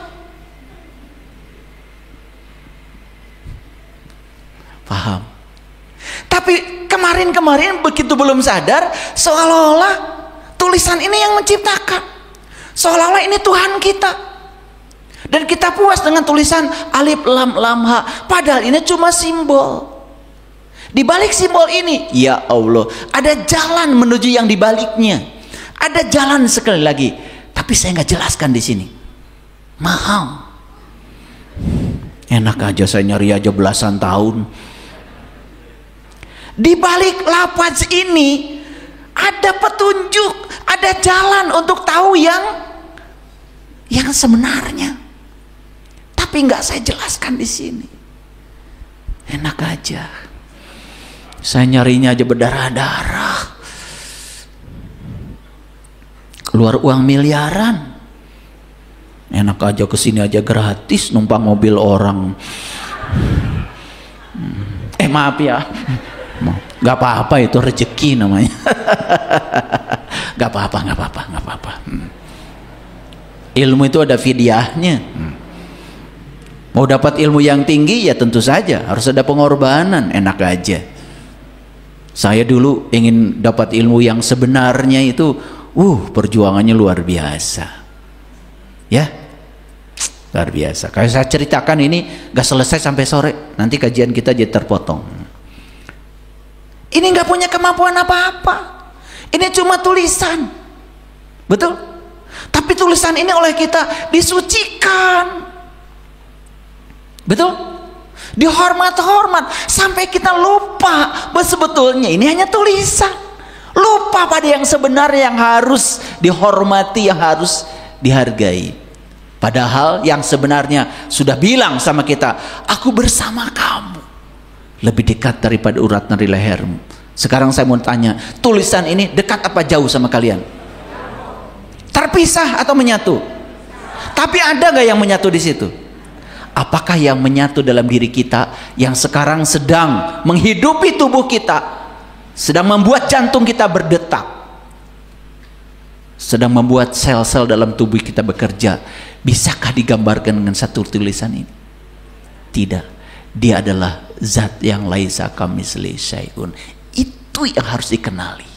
Paham? Tapi kemarin begitu belum sadar, seolah-olah tulisan ini yang menciptakan, seolah-olah ini Tuhan kita, dan kita puas dengan tulisan alif lam lam ha, padahal ini cuma simbol. Di balik simbol ini, ya Allah, ada jalan menuju yang dibaliknya, ada jalan sekali lagi, tapi saya nggak jelaskan di sini. Mahal, enak aja saya nyari aja belasan tahun. Di balik lafaz ini ada petunjuk, ada jalan untuk tahu yang sebenarnya. Tapi nggak saya jelaskan di sini. Enak aja. Saya nyarinya aja berdarah-darah. keluar uang miliaran, enak aja kesini aja gratis, numpang mobil orang. Maaf ya, nggak apa-apa, itu rezeki namanya. Nggak apa-apa. Ilmu itu ada fidyahnya. Mau dapat ilmu yang tinggi ya tentu saja harus ada pengorbanan. Enak aja. Saya dulu ingin dapat ilmu yang sebenarnya itu, perjuangannya luar biasa. Ya, luar biasa. Kalau saya ceritakan ini gak selesai sampai sore, nanti kajian kita jadi terpotong. Ini gak punya kemampuan apa-apa. Ini cuma tulisan, betul? Tapi tulisan ini oleh kita disucikan, betul? Dihormat-hormat sampai kita lupa bahwa sebetulnya ini hanya tulisan. Lupa pada yang sebenarnya, yang harus dihormati, yang harus dihargai. Padahal yang sebenarnya sudah bilang sama kita, aku bersama kamu, lebih dekat daripada urat nadi lehermu. Sekarang saya mau tanya, tulisan ini dekat apa jauh sama kalian? Terpisah atau menyatu? Tapi ada gak yang menyatu di situ? Apakah yang menyatu dalam diri kita yang sekarang sedang menghidupi tubuh kita, sedang membuat jantung kita berdetak, sedang membuat sel-sel dalam tubuh kita bekerja, bisakah digambarkan dengan satu tulisan ini? Tidak. Dia adalah zat yang laisa kamitslihi syai'un. Itu yang harus dikenali.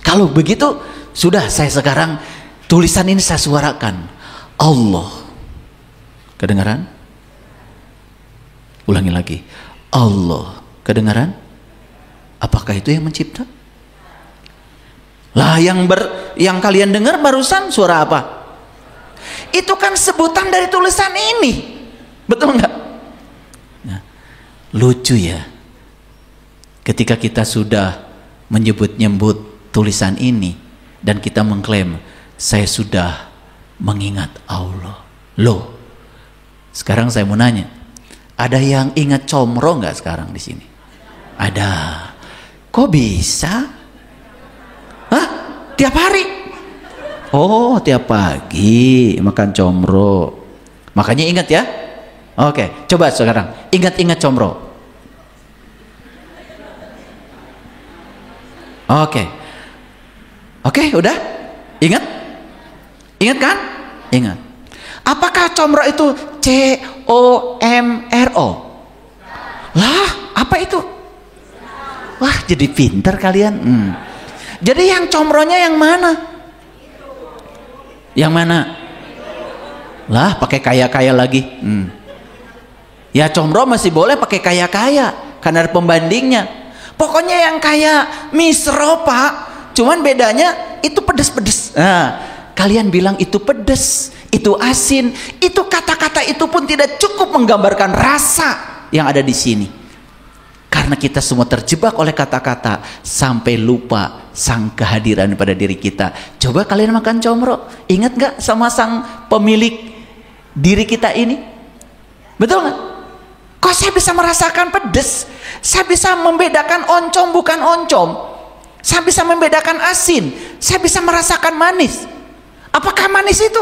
Kalau begitu, sudah, saya sekarang tulisan ini saya suarakan. Allah. Kedengaran? Ulangi lagi. Allah. Kedengaran? Apakah itu yang mencipta? Lah, yang kalian dengar barusan suara apa? Itu kan sebutan dari tulisan ini. Betul nggak? Nah, lucu ya. Ketika kita sudah menyebut-nyebut tulisan ini dan kita mengklaim, saya sudah mengingat Allah. Loh, sekarang saya mau nanya, ada yang ingat comro nggak sekarang di sini? Ada. Kok bisa? Hah? Tiap hari? Oh, tiap pagi makan comro. Makanya ingat ya. Oke, coba sekarang ingat-ingat comro. Oke, udah? Ingat? Ingat kan? Ingat. Apakah comro itu C-O-M-R-O? Lah, apa itu? Wah, jadi pintar kalian. Jadi yang comronya yang mana? Yang mana? Lah, pakai kaya-kaya lagi. Ya, comro masih boleh pakai kaya-kaya karena ada pembandingnya. Pokoknya yang kayak misro, Pak. Cuman bedanya itu pedes-pedes. Nah, kalian bilang itu pedes, itu asin, itu kata-kata itu pun tidak cukup menggambarkan rasa yang ada di sini. Karena kita semua terjebak oleh kata-kata sampai lupa sang kehadiran pada diri kita. Coba kalian makan comro, ingat gak sama sang pemilik diri kita ini? Betul gak? Kok saya bisa merasakan pedes? Saya bisa membedakan oncom bukan oncom. Saya bisa membedakan asin. Saya bisa merasakan manis. Apakah manis itu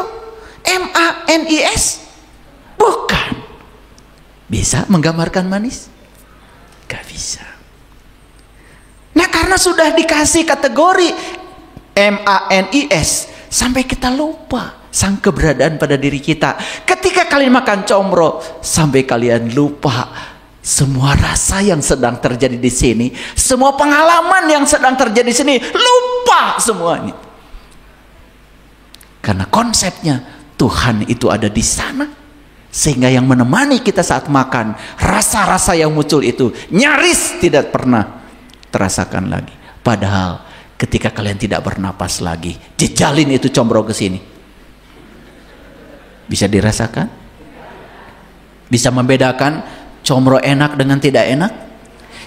M-A-N-I-S? Bukan. Bisa menggambarkan manis? Gak bisa. Nah, karena sudah dikasih kategori M-A-N-I-S, sampai kita lupa sang keberadaan pada diri kita. Ketika kalian makan comro, sampai kalian lupa semua rasa yang sedang terjadi di sini, semua pengalaman yang sedang terjadi di sini, lupa semuanya. Karena konsepnya Tuhan itu ada di sana, sehingga yang menemani kita saat makan, rasa-rasa yang muncul itu nyaris tidak pernah terasakan lagi. Padahal ketika kalian tidak bernapas lagi, jejalin itu comro ke sini, bisa dirasakan? Bisa membedakan comro enak dengan tidak enak?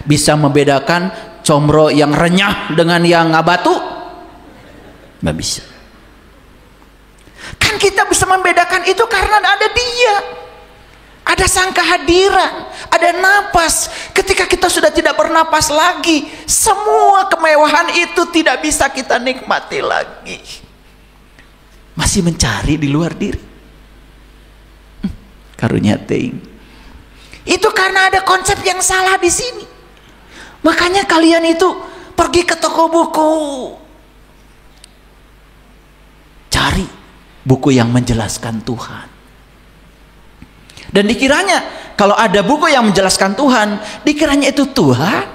Bisa membedakan comro yang renyah dengan yang abatu? Nggak bisa. Kan kita bisa membedakan itu karena ada Dia, ada sang kehadiran, ada napas. Ketika Ketika kita sudah tidak bernapas lagi, semua kemewahan itu tidak bisa kita nikmati lagi. Masih mencari di luar diri. Karunia teuing. Itu karena ada konsep yang salah di sini. Makanya kalian itu pergi ke toko buku, cari buku yang menjelaskan Tuhan. Dan dikiranya kalau ada buku yang menjelaskan Tuhan, dikiranya itu Tuhan.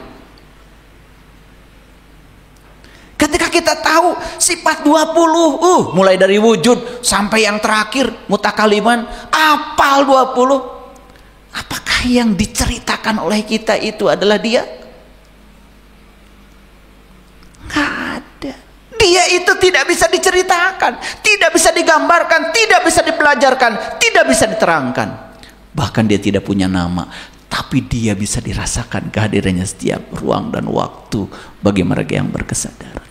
Ketika kita tahu sifat 20, mulai dari wujud sampai yang terakhir mutakaliman, apal 20, apakah yang diceritakan oleh kita itu adalah Dia? Nggak ada. Dia itu tidak bisa diceritakan, tidak bisa digambarkan, tidak bisa dipelajarkan, tidak bisa diterangkan. Bahkan Dia tidak punya nama, tapi Dia bisa dirasakan kehadirannya setiap ruang dan waktu bagi mereka yang berkesadaran.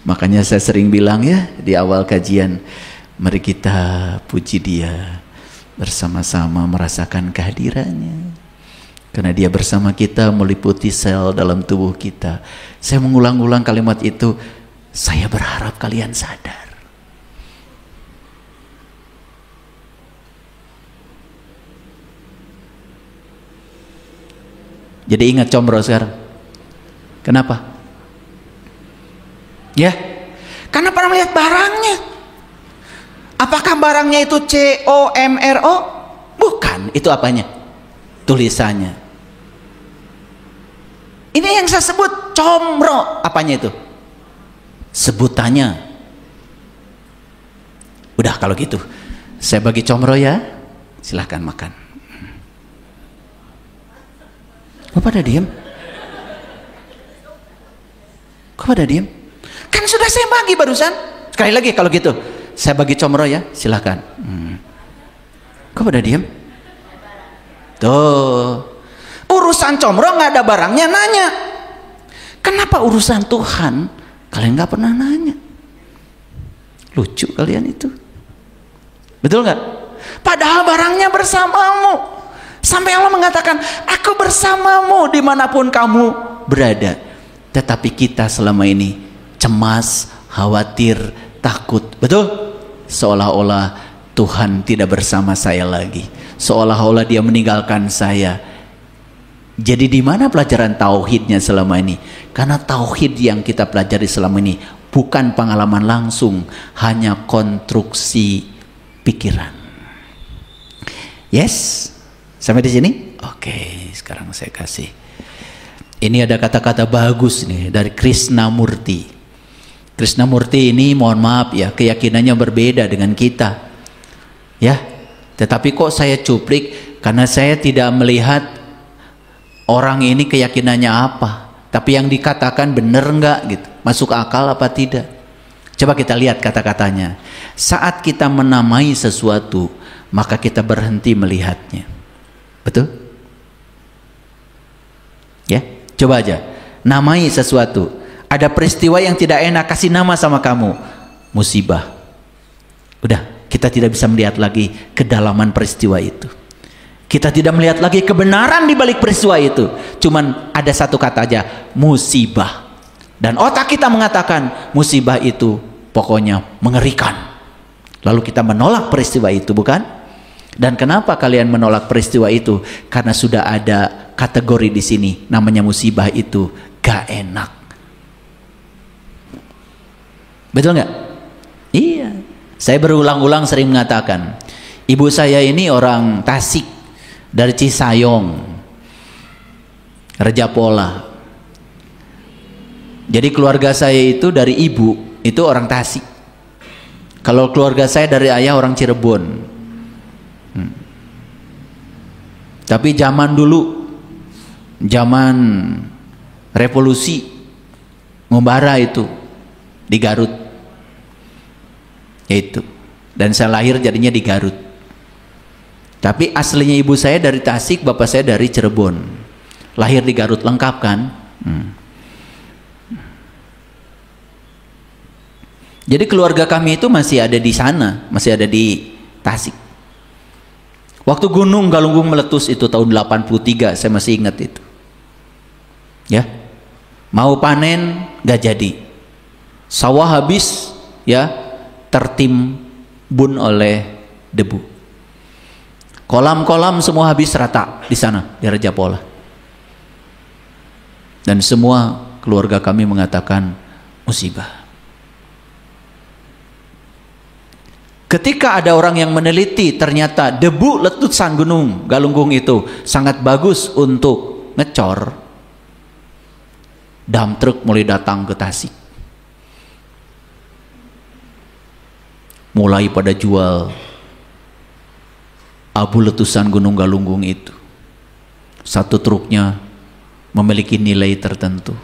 Makanya saya sering bilang ya di awal kajian, mari kita puji Dia, bersama-sama merasakan kehadirannya. Karena Dia bersama kita meliputi sel dalam tubuh kita. Saya mengulang-ulang kalimat itu, saya berharap kalian sadar. Jadi ingat combro sekarang. Kenapa? Ya, karena pernah melihat barangnya. Apakah barangnya itu COMRO? Bukan, itu apanya? Tulisannya. Ini yang saya sebut combro. Apanya itu? Sebutannya. Udah kalau gitu, saya bagi combro ya. Silahkan makan. Kok pada diam? Kok pada diam? Kan sudah saya bagi barusan. Sekali lagi kalau gitu, saya bagi combro ya, silahkan. Kok pada diam? Tuh, urusan combro nggak ada barangnya nanya. Kenapa urusan Tuhan kalian nggak pernah nanya? Lucu kalian itu, betul nggak? Padahal barangnya bersamamu. Sampai Allah mengatakan, aku bersamamu dimanapun kamu berada. Tetapi kita selama ini cemas, khawatir, takut. Betul? Seolah-olah Tuhan tidak bersama saya lagi. Seolah-olah Dia meninggalkan saya. Jadi di mana pelajaran tauhidnya selama ini? Karena tauhid yang kita pelajari selama ini bukan pengalaman langsung, hanya konstruksi pikiran. Yes? Sampai di sini? Oke, sekarang saya kasih. Ini ada kata-kata bagus nih dari Krishnamurti. Krishnamurti ini mohon maaf ya, keyakinannya berbeda dengan kita. Ya, tetapi kok saya cuplik karena saya tidak melihat orang ini keyakinannya apa. Tapi yang dikatakan benar enggak gitu? Masuk akal apa tidak? Coba kita lihat kata-katanya. Saat kita menamai sesuatu, maka kita berhenti melihatnya. Betul? Ya, coba aja. Namai sesuatu. Ada peristiwa yang tidak enak, kasih nama sama kamu. Musibah. Udah, kita tidak bisa melihat lagi kedalaman peristiwa itu. Kita tidak melihat lagi kebenaran di balik peristiwa itu. Cuman ada satu kata aja, musibah. Dan otak kita mengatakan musibah itu pokoknya mengerikan. Lalu kita menolak peristiwa itu, bukan? Dan kenapa kalian menolak peristiwa itu? Karena sudah ada kategori di sini, namanya musibah itu gak enak. Betul nggak? Iya. Saya berulang-ulang sering mengatakan, ibu saya ini orang Tasik, dari Cisayong, Rejapola. Jadi keluarga saya itu dari ibu itu orang Tasik. Kalau keluarga saya dari ayah orang Cirebon. Tapi zaman dulu, zaman revolusi ngembara itu di Garut, itu. Dan saya lahir jadinya di Garut. Tapi aslinya ibu saya dari Tasik, bapak saya dari Cirebon. Lahir di Garut, lengkap kan? Jadi keluarga kami itu masih ada di sana, masih ada di Tasik. Waktu Gunung Galunggung meletus itu tahun 83, saya masih ingat itu. Ya. Mau panen gak jadi. Sawah habis, ya, tertimbun oleh debu. Kolam-kolam semua habis rata di sana, di Raja Pola. Dan semua keluarga kami mengatakan musibah. Ketika ada orang yang meneliti, ternyata debu letusan Gunung Galunggung itu sangat bagus untuk ngecor. Dump truk mulai datang ke Tasik. Mulai pada jual abu letusan Gunung Galunggung itu. Satu truknya memiliki nilai tertentu.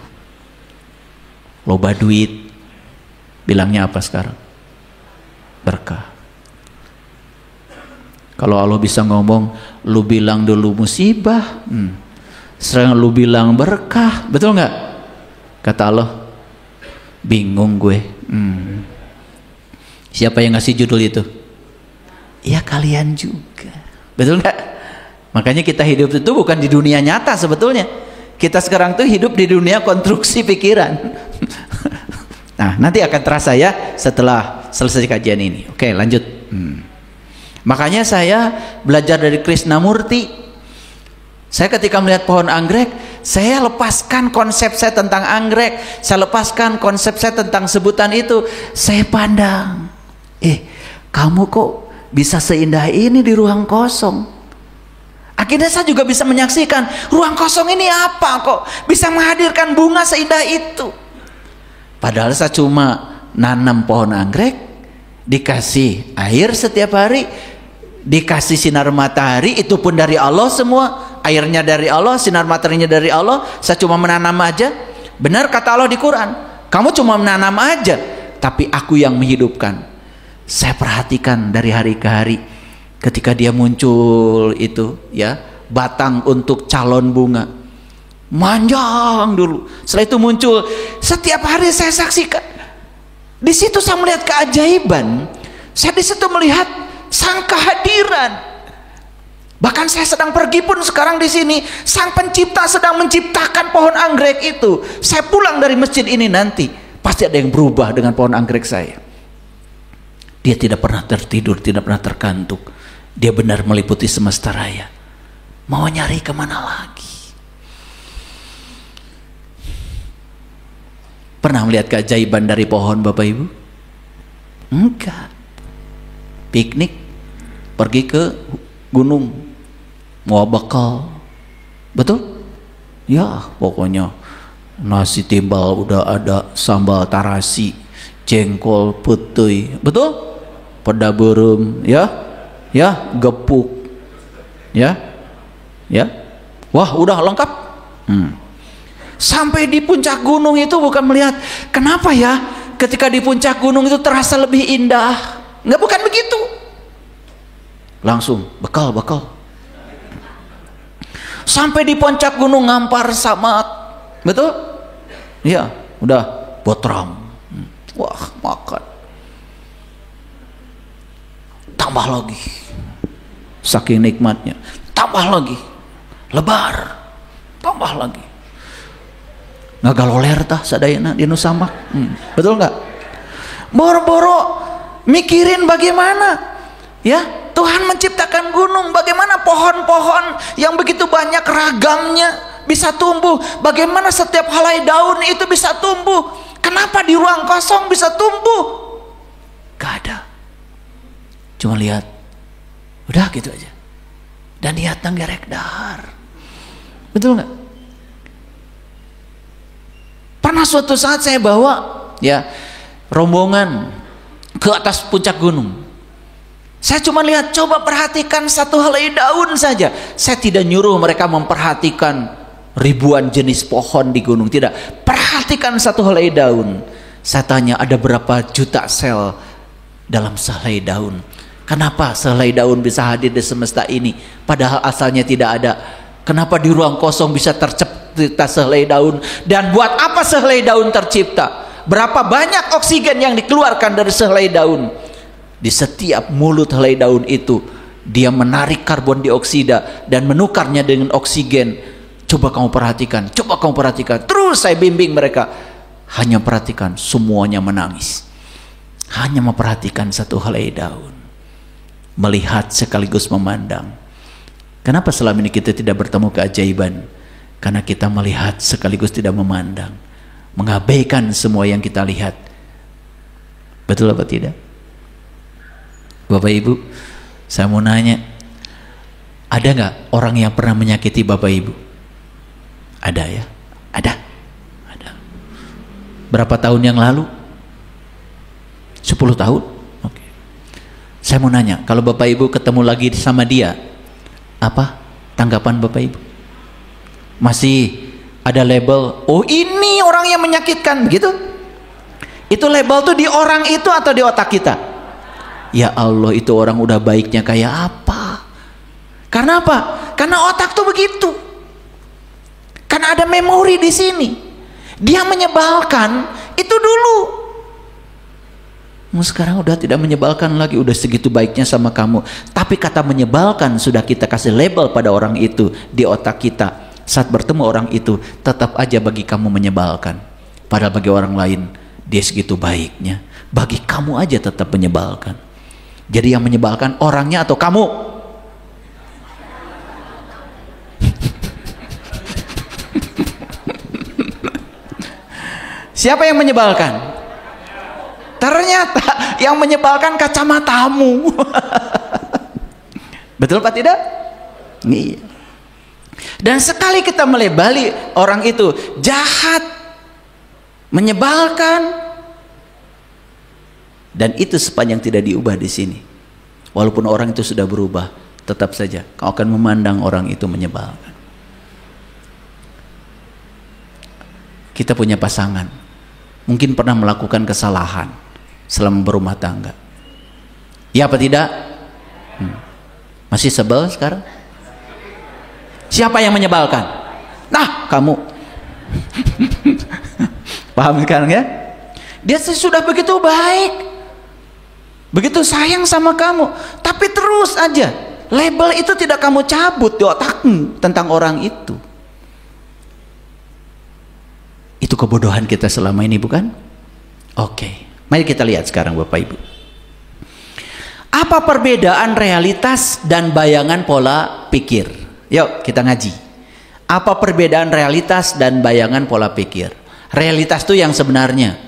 Loba duit. Bilangnya apa sekarang? Berkah. Kalau Allah bisa ngomong, lu bilang dulu musibah, sekarang lu bilang berkah, betul nggak? Kata Allah, bingung gue. Siapa yang ngasih judul itu? Ya kalian juga, betul nggak? Makanya kita hidup itu bukan di dunia nyata sebetulnya. Kita sekarang tuh hidup di dunia konstruksi pikiran. Nah, nanti akan terasa ya setelah selesai kajian ini. Oke, lanjut. Makanya saya belajar dari Krishnamurti. Saya ketika melihat pohon anggrek, saya lepaskan konsep saya tentang anggrek, saya lepaskan konsep saya tentang sebutan itu. Saya pandang, kamu kok bisa seindah ini di ruang kosong? Akhirnya saya juga bisa menyaksikan ruang kosong ini apa kok bisa menghadirkan bunga seindah itu. Padahal saya cuma nanam pohon anggrek, dikasih air setiap hari, dikasih sinar matahari, itu pun dari Allah semua, airnya dari Allah, sinar mataharinya dari Allah. Saya cuma menanam aja. Benar kata Allah di Quran, kamu cuma menanam aja, tapi aku yang menghidupkan. Saya perhatikan dari hari ke hari, ketika dia muncul itu, ya, batang untuk calon bunga, manjang dulu. Setelah itu muncul, setiap hari saya saksikan. Di situ saya melihat keajaiban. Saya di situ melihat sang kehadiran. Bahkan saya sedang pergi pun sekarang di sini, sang pencipta sedang menciptakan pohon anggrek itu. Saya pulang dari masjid ini nanti, pasti ada yang berubah dengan pohon anggrek saya. Dia tidak pernah tertidur, tidak pernah terkantuk. Dia benar meliputi semesta raya. Mau nyari kemana lagi? Pernah melihat keajaiban dari pohon Bapak Ibu? Enggak. Piknik, pergi ke gunung, mau bekal, betul? Ya, pokoknya nasi timbal udah ada, sambal tarasi, jengkol putih, betul? Peda berem, ya, gepuk, ya, wah udah lengkap. Sampai di puncak gunung itu bukan melihat, kenapa ya ketika di puncak gunung itu terasa lebih indah? Enggak, bukan begitu. Langsung bekal. Sampai di puncak gunung Ngampar Samak, betul? Iya, udah botram. Wah, makan. Tambah lagi. Saking nikmatnya. Tambah lagi. Lebar. Tambah lagi. Ngagaloler tah sadayana di Nusamak. Betul nggak? Boro-boro mikirin bagaimana ya Tuhan menciptakan gunung, bagaimana pohon-pohon yang begitu banyak ragamnya bisa tumbuh, bagaimana setiap helai daun itu bisa tumbuh. Kenapa di ruang kosong bisa tumbuh? Gak ada, cuma lihat, udah gitu aja. Dan niatnya gerek dahar, betul nggak? Pernah suatu saat saya bawa ya rombongan ke atas puncak gunung. Saya cuma lihat, coba perhatikan satu helai daun saja. Saya tidak nyuruh mereka memperhatikan ribuan jenis pohon di gunung, tidak. Perhatikan satu helai daun. Saya tanya, ada berapa juta sel dalam sehelai daun? Kenapa sehelai daun bisa hadir di semesta ini padahal asalnya tidak ada? Kenapa di ruang kosong bisa tercipta sehelai daun? Dan buat apa sehelai daun tercipta? Berapa banyak oksigen yang dikeluarkan dari sehelai daun? Di setiap mulut helai daun itu Dia menarik karbon dioksida dan menukarnya dengan oksigen. Coba kamu perhatikan, coba kamu perhatikan. Terus saya bimbing mereka. Hanya perhatikan, semuanya menangis. Hanya memperhatikan satu helai daun. Melihat sekaligus memandang. Kenapa selama ini kita tidak bertemu keajaiban? Karena kita melihat sekaligus tidak memandang. Mengabaikan semua yang kita lihat. Betul apa tidak? Bapak Ibu, saya mau nanya, ada nggak orang yang pernah menyakiti Bapak Ibu? Ada ya? Ada. Berapa tahun yang lalu? 10 tahun? Saya mau nanya, kalau Bapak Ibu ketemu lagi sama dia, apa tanggapan Bapak Ibu? Masih ada label, oh ini orang yang menyakitkan, begitu? Itu label tuh di orang itu atau di otak kita? Ya Allah, itu orang udah baiknya kayak apa? Karena apa? Karena otak tuh begitu. Karena ada memori di sini. Dia menyebalkan itu dulu. Sekarang udah tidak menyebalkan lagi, udah segitu baiknya sama kamu. Tapi kata menyebalkan sudah kita kasih label pada orang itu di otak kita. Saat bertemu orang itu tetap aja bagi kamu menyebalkan. Padahal bagi orang lain dia segitu baiknya. Bagi kamu aja tetap menyebalkan. Jadi yang menyebalkan orangnya atau kamu? Siapa yang menyebalkan? Ternyata yang menyebalkan kacamatamu. Betul Pak tidak? Iya. Dan sekali kita melebali orang itu jahat, menyebalkan, dan itu sepanjang tidak diubah di sini. Walaupun orang itu sudah berubah, tetap saja kau akan memandang orang itu menyebalkan. Kita punya pasangan, mungkin pernah melakukan kesalahan selama berumah tangga. Ya apa tidak? Masih sebel sekarang? Siapa yang menyebalkan? Nah, kamu. Paham sekarang ya? Dia sudah begitu baik, begitu sayang sama kamu, tapi terus aja label itu tidak kamu cabut di otakmu tentang orang itu. Itu kebodohan kita selama ini, bukan? Oke. Mari kita lihat sekarang Bapak Ibu. Apa perbedaan realitas dan bayangan pola pikir? Yuk kita ngaji. Apa perbedaan realitas dan bayangan pola pikir? Realitas itu yang sebenarnya.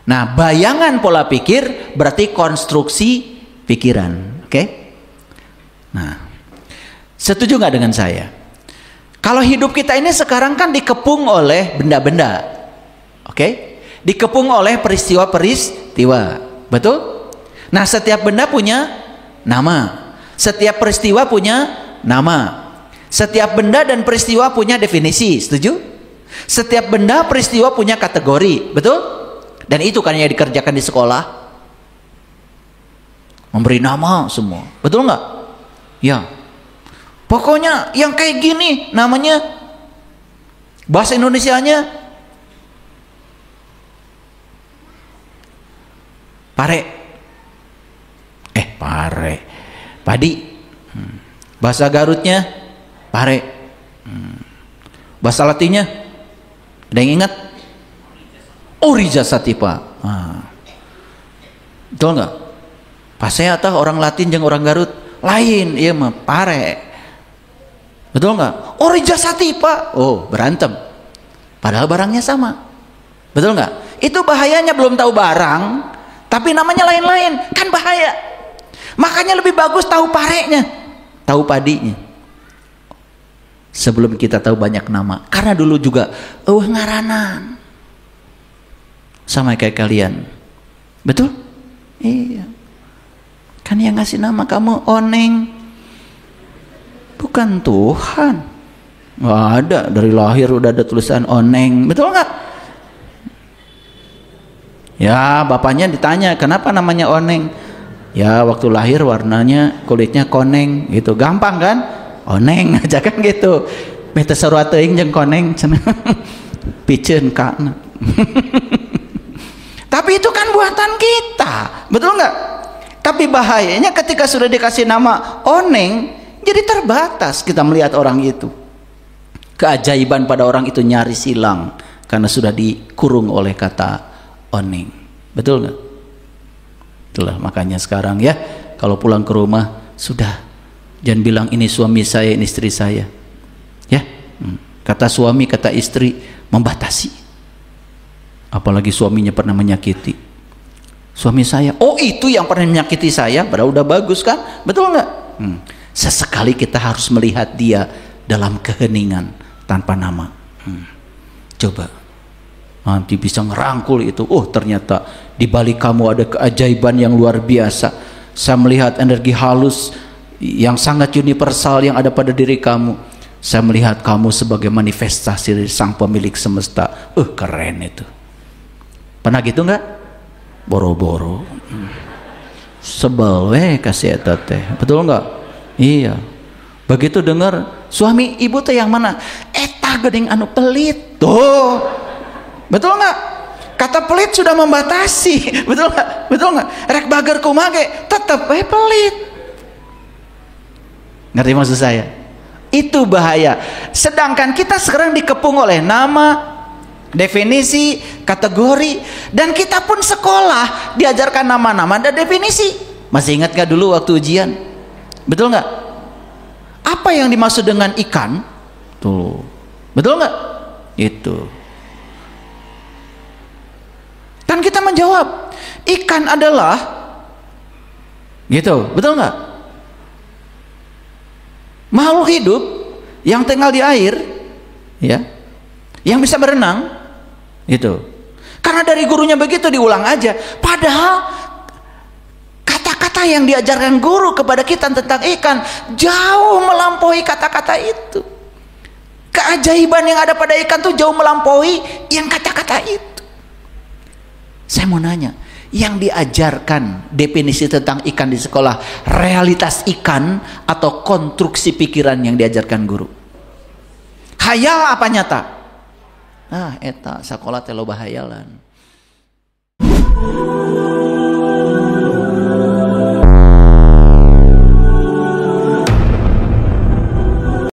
Nah, bayangan pola pikir berarti konstruksi pikiran. Oke? Nah, setuju nggak dengan saya? Kalau hidup kita ini sekarang kan dikepung oleh benda-benda. Oke? Dikepung oleh peristiwa-peristiwa, betul? Nah, setiap benda punya nama, setiap peristiwa punya nama, setiap benda dan peristiwa punya definisi, setuju? Setiap benda peristiwa punya kategori, betul? Dan itu kan yang dikerjakan di sekolah, memberi nama semua, betul nggak? Ya, pokoknya yang kayak gini namanya, bahasa Indonesianya pare, padi. Bahasa Garutnya pare. Bahasa Latinnya ada yang ingat? Orija satipa. Betul nggak? Pasea tah orang Latin jeung orang Garut lain, iya mah pare. Betul nggak? Orija satipa. Oh, berantem. Padahal barangnya sama. Betul nggak? Itu bahayanya belum tahu barang, tapi namanya lain-lain, kan bahaya. Makanya lebih bagus tahu parenya, tahu padinya, sebelum kita tahu banyak nama. Karena dulu juga ngaranan sama kayak kalian, betul? Iya. Kan yang ngasih nama kamu Oneng, bukan Tuhan. Nggak ada, dari lahir udah ada tulisan Oneng, betul nggak? Ya, bapaknya ditanya, kenapa namanya Oneng? Ya, waktu lahir warnanya kulitnya koneng gitu. Gampang kan? Oneng aja kan gitu. Beta sarua teuing jeung koneng cenah. Piceun kana. Tapi itu kan buatan kita. Betul nggak? Tapi bahayanya ketika sudah dikasih nama oneng, jadi terbatas kita melihat orang itu. Keajaiban pada orang itu nyaris hilang karena sudah dikurung oleh kata oneng. Betul nggak? Itulah makanya sekarang ya, kalau pulang ke rumah sudah jangan bilang ini suami saya, ini istri saya. Ya, kata suami, kata istri membatasi. Apalagi suaminya pernah menyakiti. Suami saya, oh itu yang pernah menyakiti saya, padahal udah bagus kan? Betul nggak? Sesekali kita harus melihat dia dalam keheningan tanpa nama. Coba nanti bisa ngerangkul itu. Oh ternyata di balik kamu ada keajaiban yang luar biasa. Saya melihat energi halus yang sangat universal yang ada pada diri kamu. Saya melihat kamu sebagai manifestasi dari sang pemilik semesta. Keren itu. Pernah gitu nggak? Boro-boro. Sebel kasih eta teh. Betul nggak? Iya. Begitu dengar suami ibu teh yang mana? Eta gedeng anu pelit. Tuh. Betul nggak? Kata pelit sudah membatasi. Betul nggak? Betul nggak? Rek bager kumage tetep pelit. Ngerti maksud saya? Itu bahaya. Sedangkan kita sekarang dikepung oleh nama, definisi, kategori, dan kita pun sekolah diajarkan nama-nama dan definisi. Masih ingat gak dulu waktu ujian? Betul nggak? Apa yang dimaksud dengan ikan? Tuh, betul nggak? Itu. Dan kita menjawab, ikan adalah, gitu, betul nggak? Makhluk hidup yang tinggal di air, ya, yang bisa berenang, gitu. Karena dari gurunya begitu diulang aja. Padahal kata-kata yang diajarkan guru kepada kita tentang ikan jauh melampaui kata-kata itu. Keajaiban yang ada pada ikan tuh jauh melampaui yang kata-kata itu. Saya mau nanya, yang diajarkan definisi tentang ikan di sekolah realitas ikan atau konstruksi pikiran yang diajarkan guru? Hayal apa nyata? Eta sekolah teh loba hayalan.